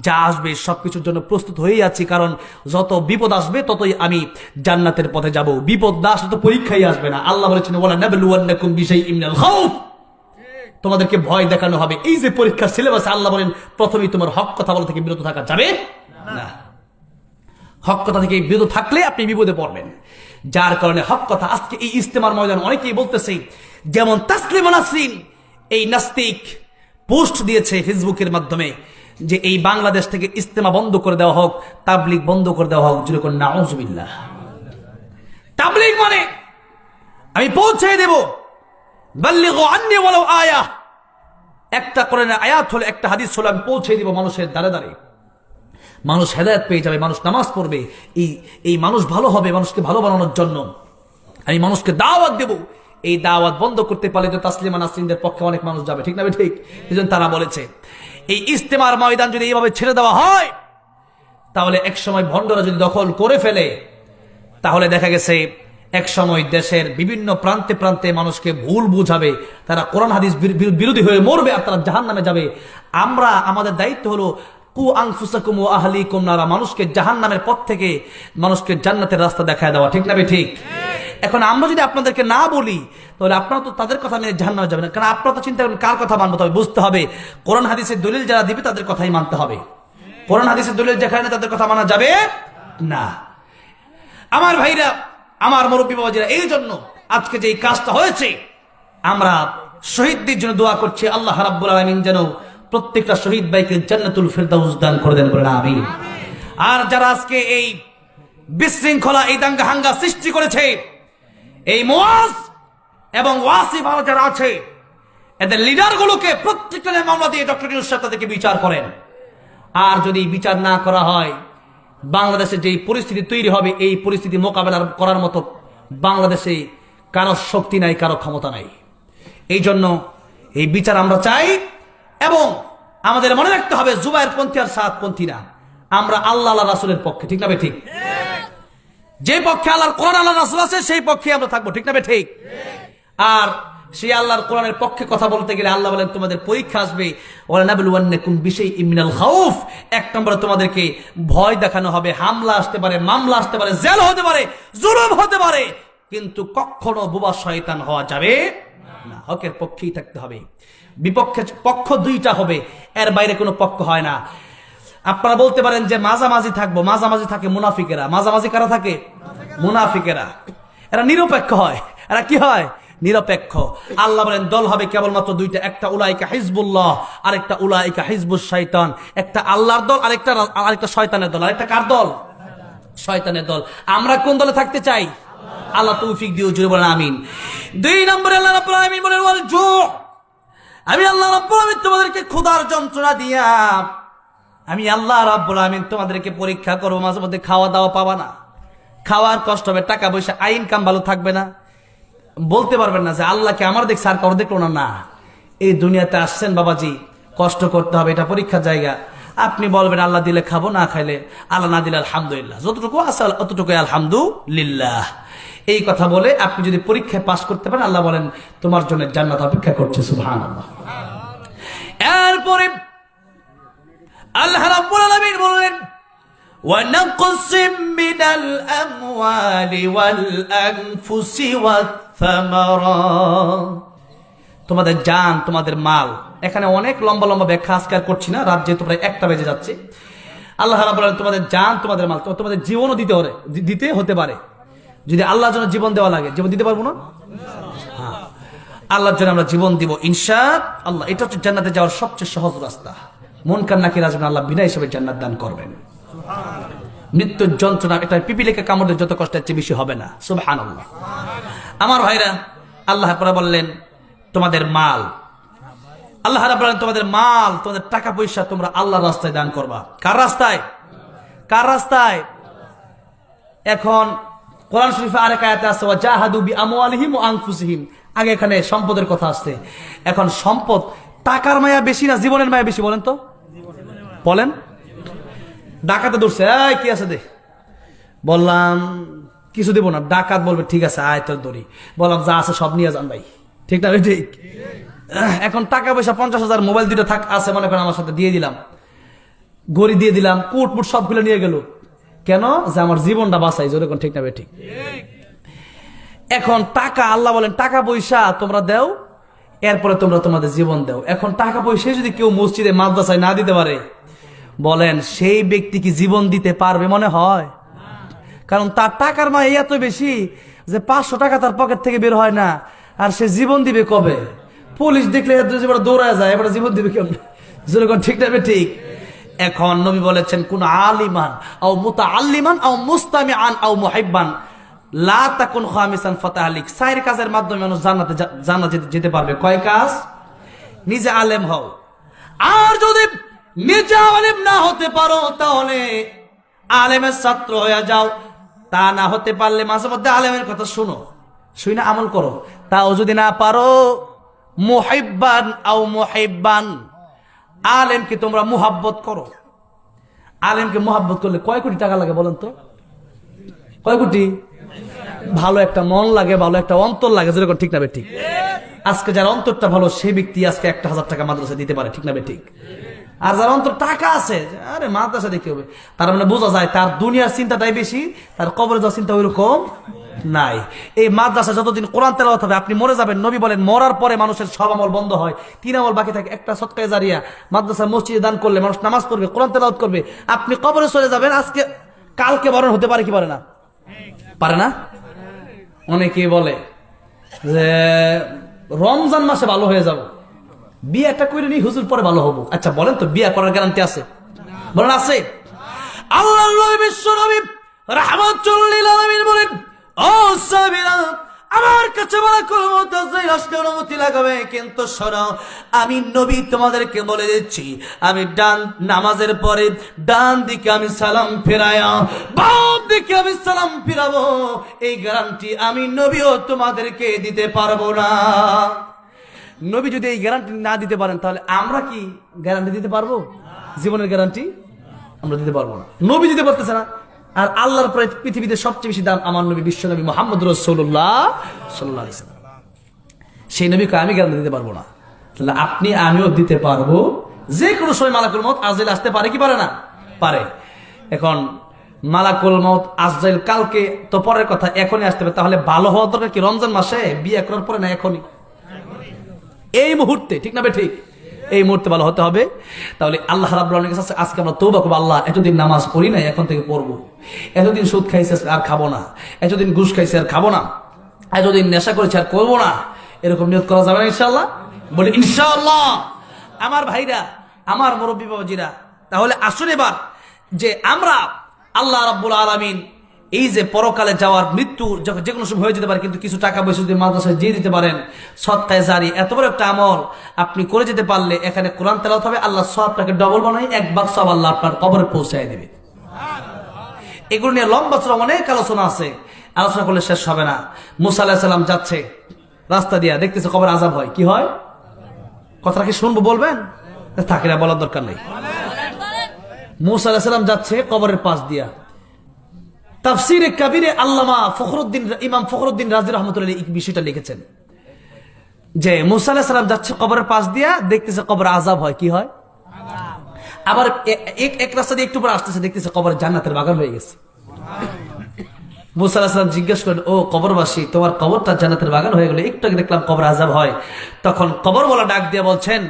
যা আসবে সবকিছুর জন্য প্রস্তুত হয়েই আছি, কারণ যত বিপদ আসবে ততই আমি জান্নাতের পথে যাব। বিপদ না আসলে তো পরীক্ষাই আসবে না। আল্লাহ বলেছেন ওয়ালা নাবলুওয়ান্নাকুম বিশাইইম মিনাল খাউফ, তোমাদেরকে ভয় দেখানো হবে। এই যে পরীক্ষার সিলেবাসে আল্লাহ বলেন প্রথমেই তোমার হক কথা বলা থেকে বিরত থাকা যাবে না। হক কথা থেকে বিরত থাকলে আপনি বিপদে পড়বেন। যার কারণে হক কথা আজকে এই ইস্তেমার ময়দান অনেকেই বলতেছে, যেমন তাসলিমা নাসরিন এই নাস্তিক পোস্ট দিয়েছে ফেসবুকের মাধ্যমে যে এই বাংলাদেশ থেকে ইস্তেমা বন্ধ করে দেওয়া হোক, তাবলিগ বন্ধ করে দেওয়া হোক। যেরকম নাউজুবিল্লাহ, তাবলিগ মানে আমি পৌঁছে দেব, বাল্লিগু আন্নি ওয়ালাউ আয়া, একটা কোরআনের আয়াত হলে, একটা হাদিস হলে আমি পৌঁছে দেব মানুষের দ্বারে দ্বারে। মানুষ হেদায়েত পেয়ে যাবে, মানুষ নামাজ পড়বে, এই মানুষ ভালো হবে। মানুষকে ভালো বানানোর জন্য আমি মানুষকে দাওয়াত দেব। এই দাওয়াত বন্ধ করতে পারলে তো তাসলিমা নাসরিনদের পক্ষে অনেক মানুষ যাবে। ঠিক না ঠিক? এজন্য তারা বলেছে এই ইস্তেমার ময়দান যদি এইভাবে ছেড়ে দেওয়া হয়, তাহলে এক সময় ভণ্ডরা যদি দখল করে ফেলে, তাহলে দেখা গেছে এক সময় দেশের বিভিন্ন প্রান্তে প্রান্তে মানুষকে ভুল বুঝাবে, তারা কোরআন হাদিস বিরোধী হয়ে মরবে, আর তারা জাহান্নামে যাবে। আমরা, আমাদের দায়িত্ব হলো কু আনফুসাকুম ওয়া আহলিকুম নারা, মানুষকে জাহান্নামের পথ থেকে মানুষকে জান্নাতের রাস্তা দেখায় দেওয়া। ঠিক না ঠিক? এখন আমরা যদি আপনাদেরকে না বলি, তাহলে আপনারা তো তাদের কথা মেনে জাহান্নামে যাবেন না। কারণ আপনারা তো চিন্তা করেন কার কথা মানবো, তবে বুঝতে হবে কোরআন হাদিসের দলিল যারা দিবে তাদের কথাই মানতে হবে। কোরআন হাদিসের দলিল যেখানে তাদের কথা মানা যাবে না। আমার ভাইরা, আমার মুরব্বী বাবাজিরা, এই জন্য আজকে যে কাজটা হয়েছে, আমরা শহীদদের জন্য দোয়া করছি। আল্লাহ রাব্বুল আলামিন যেন প্রত্যেকটা শহীদ ভাইকে জান্নাতুল ফেরদাউস দান করে দেন, বলেন আমিন। আর যারা আজকে এই বিশৃঙ্খলা, এই দাঙ্গা হাঙ্গা সৃষ্টি করেছে, এই মুয়াজ এবং ওয়াসিফ আর যারা আছে, এদের লিডারগুলোকে প্রত্যেকটা মামলা দিয়ে ডক্টর ইউনূস সাহেব তাদেরকে বিচার করেন। আর যদি বিচার না করা হয়, বাংলাদেশে যে পরিস্থিতি তৈরি হবে, এই পরিস্থিতি মোকাবেলা করার মতো বাংলাদেশে কারো শক্তি নাই, কারো ক্ষমতা নাই। এই জন্য এই বিচার আমরা চাই। এবং আমাদের মনে রাখতে হবে জুবায়ের পন্থী আর সাদ পন্থী না, আমরা আল্লাহ রাসূলের পক্ষে। ঠিক না ঠিক? যে পক্ষে আল্লাহর কোরআন, আল্লাহ রাসূল আছে, সেই পক্ষে আমরা থাকবো। ঠিক না ঠিক? আর সেই আল্লাহর কোরআনের পক্ষে কথা বলতে গেলে আল্লাহ বলেন তোমাদের পরীক্ষা আসবে, ওয়ালা নাবলুওয়ান্নাকুম বিশাইইম মিনাল খাউফ, এক নম্বরে তোমাদেরকে ভয় দেখানো হবে, হামলা আসতে পারে, মামলা আসতে পারে, জেল হতে পারে, জুলুম হতে পারে, কিন্তু কখনো বোবা শয়তান হওয়া যাবে না। হকের পক্ষেই থাকতে হবে। বিপক্ষে পক্ষ দুইটা হবে, এর বাইরে কোনো পক্ষ হয় না। আপনারা বলতে পারেন যে মাঝামাঝি থাকবো, মাঝামাঝি থাকে মুনাফিকেরা। মাঝামাঝি কারা থাকে? মুনাফিকেরা। এরা নিরপেক্ষ হয়। এরা কি হয়? নিরপেক্ষ। আল্লাহ বলেন দল হবে কেবলমাত্র দুইটা, একটা উলাইকা হিজবুল্লাহ, আরেকটা উলাইকা হিজবুশ শয়তান। একটা আল্লাহর দল, আরেকটা শয়তানের দল। আরেকটা কার দল? শয়তানের দল। আমরা কোন দলে থাকতে চাই? আল্লাহ তৌফিক দিও, জুড়ে বলেন আমিন। 2 নম্বরে আল্লাহ রাব্বুল আলামিন বলেন ওয়াল জু, আমি আল্লাহ রাব্বুল আলামিন তোমাদেরকে ক্ষুধার যন্ত্রণা দিয়া আমি আল্লাহ রাব্বুল আলামিন তোমাদেরকে পরীক্ষা করব। মাঝে মধ্যে খাওয়া দাওয়া পাবা না, খাওয়ার কষ্ট হবে, টাকা পয়সা ইনকাম ভালো থাকবে না, বলতে পারবেন না যে আল্লাহকে আমার দেখছে আর কারো দেখলো না। না, এই দুনিয়াতে আসছেন বাবাজি, কষ্ট করতে হবে, এটা পরীক্ষার জায়গা। আপনি বলবেন আল্লাহ দিলে খাবো, না খাইলে আল্লাহ না দিলে আলহামদুলিল্লাহ, যতটুকু আছে অতটুকু আলহামদুলিল্লাহ। এই কথা বলে আপনি যদি পরীক্ষায় পাশ করতে পারেন, আল্লাহ বলেন তোমার জন্য জান্নাত অপেক্ষা করছে। সুবহানাল্লাহ। এরপরে আল্লাহ রাব্বুল আলামিন বলেন ওয়ানাকসিম মিনাল আমওয়ালি ওয়াল আনফুসি ওয়াথ-থামারাত, তোমাদের জান, তোমাদের মাল। এখানে অনেক লম্বা লম্বা ব্যাখ্যা আজকে আর করছি না, রাত যেহেতু প্রায় 1টা বেজে যাচ্ছে। আল্লাহ রাব্বুল আলামিন তোমাদের জান, তোমাদের মাল, তোমাদের জীবনও দিতে হতে পারে। যদি আল্লাহর জন্য জীবন দেওয়া লাগে, জীবন দিতে পারবো না? হ্যাঁ, আল্লাহর জন্য আমরা জীবন দিব ইনশাআল্লাহ। এটা হচ্ছে জান্নাতে যাওয়ার সবচেয়ে সহজ রাস্তা। মুনকার নাকির আসবেন, আল্লাহ বিনা হিসেবে জান্নাত দান করবেন। মৃত্যুর যন্ত্রণা, এটা পিপিলিকা কামড়ের যত কষ্টের চেয়ে বেশি হবে না। সুবহানাল্লাহ। আমার ভাইরা, আল্লাহ পরে বললেন তোমাদের মাল, আল্লাহ রাব্বুল আলামিন তোমাদের মাল, তোমাদের টাকা পয়সা তোমরা আল্লাহর রাস্তায় দান করবা। কার রাস্তায়? কার রাস্তায়? এখন কোরআন শরীফে আরেক আয়াতে আছে ওয়াজাহাদু বিআমওয়ালিহিম ওয়া আনফুসিহিম। আগে এখানে সম্পদের কথা আসছে। এখন সম্পদ, টাকার মায়া বেশি না জীবনের মায়া বেশি? বলেন তো, বলেন। ডাকাতে ধরছে, এই কি আছে দে, বললাম কিছু দেবো না। ডাকাত বলবে ঠিক আছে আয় তোর দড়ি, বললাম যা আছে সব নিয়ে যান ভাই, ঠিক না? ঠিক। এখন টাকা পয়সা 50,000, মোবাইল দুটো আছে মনে করেন আমার সাথে, দিয়ে দিলাম, গড়ি দিয়ে দিলাম, কুট মুট সবগুলো নিয়ে গেল। কেন? যে আমার জীবনটা বাঁচাই, জোরে কোন, ঠিক না? ঠিক। এখন টাকা, আল্লাহ বলেন টাকা পয়সা তোমরা দাও, এরপরে তোমরা তোমাদের জীবন দাও। এখন টাকা পয়সা যদি কেউ মসজিদে মাদ্রাসায় না দিতে পারে, বলেন সেই ব্যক্তি কি জীবন দিতে পারবে? মনে হয়। কারণ তার টাকার মায় এত বেশি যে 500 টাকা তার পকেট থেকে বের হয় না, আর সে জীবন দিবে কবে? পুলিশ দেখলে দৌড়ায় যায়, এবার জীবন দিবে কেমন? যেরকম, ঠিক না? ঠিক। এখন নবী বলেছেন কোন আলিমান আও মুতাআল্লিমান আও মুস্তামিআন আও মুহিব্বান লা তাকুন খামিসান ফাতাহলিক। 4 কাজের মাধ্যমে মানুষ জান্নাতে যেতে পারবে। কয় কাজ? নিজে আলেম হও, আর যদি নিজে আলেম না হতে পারো তাহলে আলেমের ছাত্র হয়ে যাও। তা না হতে পারলে মাঝে মধ্যে আলেমের কথা শুনো, শুনে আমল করো। তাও যদি না পারো মুহিব্বান আও মুহিব্বান, আলেমকে তোমরা মুহাব্বত করো। আলেমকে মুহাব্বত করলে কয় কোটি টাকা লাগে বলেন তো? কয় কোটি? ভালো একটা মন লাগে, ভালো একটা অন্তর লাগে, যেরকম, ঠিক না? ঠিক। আজকে যার অন্তরটা ভালো সেই ব্যক্তি আজকে 1,000 টাকা মাদ্রাসা দিতে পারে, ঠিক না? ঠিক। আর যার অন্তর টাকা আছে, আরে মাদ্রাসা দিতে হবে, তার মানে বোঝা যায় তার দুনিয়ার চিন্তাটাই বেশি, তার কবরে যাওয়ার চিন্তা ওইরকম নাই। এই মাদ্রাসা যতদিন কোরআন তেলাওয়াত হবে, আপনি মরে যাবেন, নবী বলেন মরার পরে মানুষের সব আমল বন্ধ হয়, 3 আমল বাকি থাকে। একটা সদকায়ে জারিয়া, মাদ্রাসা মসজিদে দান করলে মানুষ নামাজ পড়বে, কোরআন তেলাওয়াত করবে। আপনি কবরে চলে যাবেন, আজকে কালকে মরণ হতে পারে কি পারে না? পারে না? অনেকে বলে যে রমজান মাসে ভালো হয়ে যাব, বিয়েটা করে নি হুজুর পরে ভালো হবো। আচ্ছা বলেন তো, বিয়ে করার গ্যারান্টি আছে? বলেন আছে? আল্লাহর নবী বিশ্ব নবী রাহমাতুল লিল আলামিন বলেন ও সাহাবীরা, আমার কাছে মালাকুল মউত আজরাইল আসলে অনুমতি লাগাবে, কিন্তু শোনো আমি নবী তোমাদেরকে বলে দিচ্ছি, আমি নামাজের পরে ডান দিকে আমি সালাম ফেরায়া বাম দিকে আমি সালাম ফিরাবো, এই গ্যারান্টি আমি নবীও তোমাদেরকে দিতে পারবো না। নবী যদি এই গ্যারান্টি না দিতে পারেন, তাহলে আমরা কি গ্যারান্টি দিতে পারবো? জীবনের গ্যারান্টি আমরা দিতে পারবো না। নবী দিতে পারতেছে না, আর আল্লাহর পৃথিবীতে সবচেয়ে বেশি দাম আমার নবী, বিশ্ব নবী মুহাম্মদ রাসূলুল্লাহ সাল্লাল্লাহু আলাইহি ওয়াসাল্লাম। সেই নবীকে আমি গ্যারান্টি দিতে পারবো না, তাহলে আপনি আমিও দিতে পারবো। যে কোনো সময় মালাকুল মউত আজরাইল আসতে পারে কি পারে না? পারে। এখন মালাকুল মউত আজরাইল কালকে তো পরের কথা, এখনই আসতে পারে। তাহলে ভালো হওয়া দরকার কি রমজান মাসে বিয়ে করার পরে না? এখনই, এই মুহূর্তে, ঠিক না? ঠিক। এই মুহূর্তে ভালো হতে হবে। তাহলে আল্লাহ রাব্বুল আলামিনের কাছে আজকে আমরা তওবা করব, আল্লাহ এতদিন নামাজ পড়ি নাই, এখন থেকে পড়বো। এতদিন সুদ খাইছে আর খাবো না, এতদিন ঘুষ খাইছে আর খাবো না, এতদিন নেশা করেছে আর করবো না। এরকম নিয়ত করা যাবে না ইনশাআল্লাহ? বলি ইনশাআল্লাহ। আমার ভাইরা, আমার মুরব্বী বাবাজিরা, তাহলে আসুন এবার যে আমরা আল্লাহ রাব্বুল আলামিন এই যে পরকালে যাওয়ার মৃত্যু যে কোনো সময় হয়ে যেতে পারে, কিন্তু কিছু টাকা পয়সা যদি মাদ্রাসায় দিয়ে দিতে পারেন, সদকায়ে জারি, এত বড় একটা আমল আপনি করে যেতে পারলে এখানে কোরআন তেলাওয়াত হবে, আল্লাহ সওয়াবটাকে ডবল বানাই এক ভাগ সওয়াব আল্লাহ আপনার কবরে পৌঁছায় দেবে। এগুলো নিয়ে লম্বা চড়া অনেক আলোচনা আছে, আলোচনা করলে শেষ হবে না। মুসা আলাইহিস সালাম যাচ্ছে রাস্তা দিয়া, দেখতেছে কবরে আযাব হয়। কি হয়? কথাটা কি শুনবো, বলবেন? থাকে না, বলার দরকার নেই। মুসা আলাইহিস সালাম যাচ্ছে কবরের পাশ দিয়া। তাফসীরে কাবীরে আল্লামা ফখরুদ্দিন, ইমাম ফখরুদ্দিন রাজি রাহমাতুল্লাহ এই বিষয়টা লিখেছেন যে মুসা আলাইহিস সালাম যাচ্ছে কবরের পাশ দিয়া, দেখতেছে কবরে আযাব হয়। কি হয়? আবার এক রাস্তা দিয়ে একটু পরে আসতেছে, দেখতেছে কবরে জান্নাতের বাগান হয়ে গেছে। মুসা আলাইহিস সালাম জিজ্ঞেস করেন, ও কবরবাসী, তোমার কবরটা জান্নাতের বাগান হয়ে গেল, একটু আগে দেখলাম কবরে আযাব হয়। তখন কবরওয়ালা ডাক দিয়ে বলছেন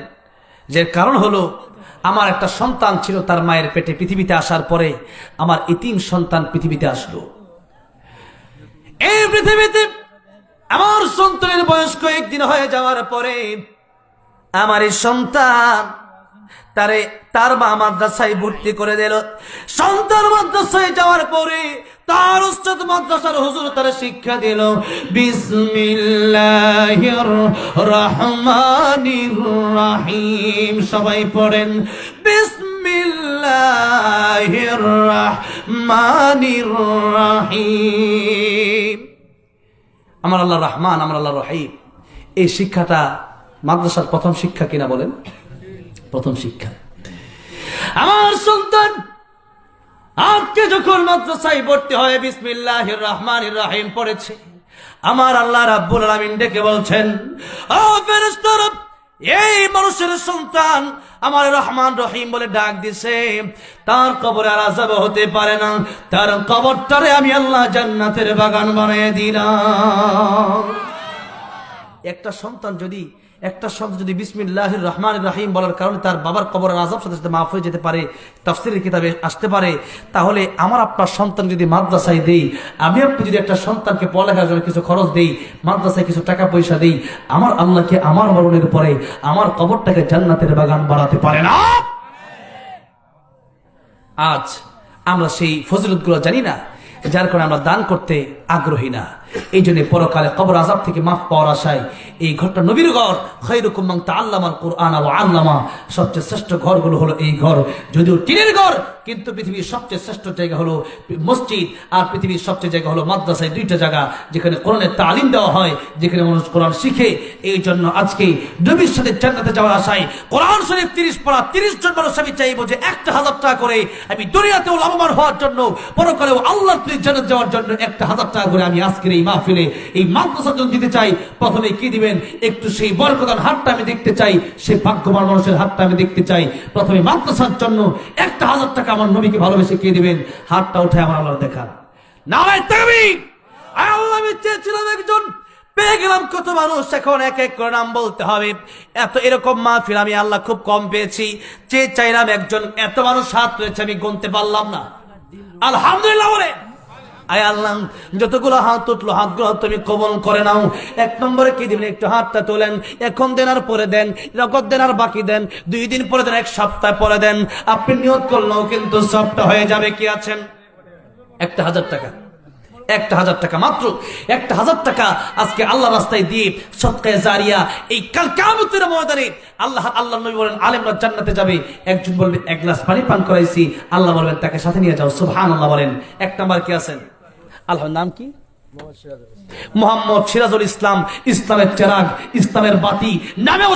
যে কারণ হলো আমার একটা সন্তান ছিল, তার মায়ের পেটে পৃথিবীতে আসার পরে আমার এতিম সন্তান পৃথিবীতে আসলো। এই পৃথিবীতে আমার সন্তানের বয়স কয়েকদিন হয়ে যাওয়ার পরে আমার এই সন্তান তার মা মাদ্রাসায় ভর্তি করে দিল। সন্তান মাদ্রাসায় যাওয়ার পরে তার উস্তাদ মাদ্রাসার হুজুর তার শিক্ষা দিল, বিসমিল্লাহির রহমানির রহিম। সবাই পড়েন, বিসমিল্লাহির রহমানির রহিম। আমার আল্লাহ রহমান, আমার আল্লাহ রহিম। এই শিক্ষাটা মাদ্রাসার প্রথম শিক্ষা কিনা বলেন? প্রথম শিক্ষা। আমার সন্তান আজকে যখন মাদ্রাসায় ভর্তি হয়ে বিসমিল্লাহির রহমানির রহিম পড়েছে, আমার আল্লাহ রাব্বুল আলামিন ডেকে বলছেন, ও ফেরেশতারা, এই মানুষের সন্তান আমার রহমান রহিম বলে ডাক দিছে, তার কবরে আর আযাব হতে পারে না, তার কবরটারে আমি আল্লাহ জান্নাতের বাগান বানিয়ে দিলাম। একটা সন্তান যদি বিসমিল্লাহির রহমানির রহিম বলার কারণে তার বাবার কবরের আযাব সাথে সাথে মাফ হয়ে যেতে পারে, তাফসীরের কিতাবে আসতে পারে, তাহলে আমার আপনার সন্তান যদি মাদ্রাসায় দেই, আমি আপনি যদি একটা সন্তানকে পড়ালেখার জন্য কিছু খরচ দেই, মাদ্রাসায় কিছু টাকা পয়সা দেই, আমার আল্লাহকে আমার মরণের পরে আমার কবরটাকে জান্নাতের বাগান বানাতে পারে না? আজ আমরা সেই ফজিলতগুলো জানি না, যার কারণে আমরা দান করতে আগ্রহী না। এই জন্য পরকালে কবর আযাব থেকে মাফ পাওয়ার আশায় এই ঘরটা নবীর ঘর, খায়রুকুম মান তাআল্লামাল কুরআন ওয়া আল্লামা, সবচেয়ে শ্রেষ্ঠ ঘরগুলো হলো এই ঘর। যদিও টিনের ঘর, কিন্তু পৃথিবীর সবচেয়ে শ্রেষ্ঠ জায়গা হলো মসজিদ, আর পৃথিবীর সবচেয়ে জায়গা হলো মাদ্রাসায়। দুইটা জায়গা যেখানে কোরআনের তালিম দেওয়া হয়, যেখানে মানুষ কোরআন শিখে। এই জন্য আজকে নবীর সাথে জান্নাতে যাওয়ার আশায় কোরআন শরীফ 30 পড়া 30 জন মানুষ আমি চাইবো যে 1000 টাকা করে আমি দুনিয়াতেও লাভবান হওয়ার জন্য, পরকালেও আল্লাহর জান্নাতে যাওয়ার জন্য 1000 টাকা করে আমি আজকের এই মাহফিলে এই মাদ্রাসার জন্য দিতে চাই। প্রথমে কি দিবেন? একটু সেই বরকতার হাতটা আমি দেখতে চাই, সেই ভাগ্যবান মানুষের হাতটা আমি দেখতে চাই। প্রথমে মাদ্রাসার জন্য 1000 টাকা আমার নবীকে ভালোবেসে কে দিবেন? হাতটা উঠে আমার আল্লাহ দেখান। নারায়ে তাকবীর। আল্লাহ, আমি চেয়েছিলাম একজন, পেয়ে গেলাম কত মানুষ। এখন এক এক করে নাম বলতে হবে। এরকম মাহফিল আমি আল্লাহ খুব কম পেয়েছি। চাইলাম একজন, এত মানুষ হাত রয়েছে আমি গুনতে পারলাম না। আলহামদুলিল্লাহ বলে, আয় আল্লাহ, যতগুলো হাত উঠলো হাতগুলো তুমি কবুল করে নাও। 1 নম্বরে কি দিবেন? একটু হাতটা তোলেন। এখন দেন আর পরে দেন, নগদ দেন আর বাকি দেন, 2 দিন পরে দেন, 1 সপ্তাহ পরে দেন। আপনি নিয়ত করলেও কিন্তু সবটা হয়ে যাবে। কি আছেন? 1000 টাকা, 1000 টাকা, মাত্র 1000 টাকা আজকে আল্লাহ রাস্তায় দিয়ে সদকায়ে জারিয়া। এই কাল কিয়ামতের ময়দানে আল্লাহ নবী বলেন আলেমরা জান্নাতে যাবে। একজন বলবে 1 গ্লাস পানি পান করাইছি, আল্লাহ বলবেন তাকে সাথে নিয়ে যাও। সুবহানাল্লাহ বলেন। 1 নাম্বার কি আছেন? আল্লাহর নাম কি? মোহাম্মদ সিরাজুল ইসলাম, ইসলামের চেরাগ, ইসলামের বাতি, নামেও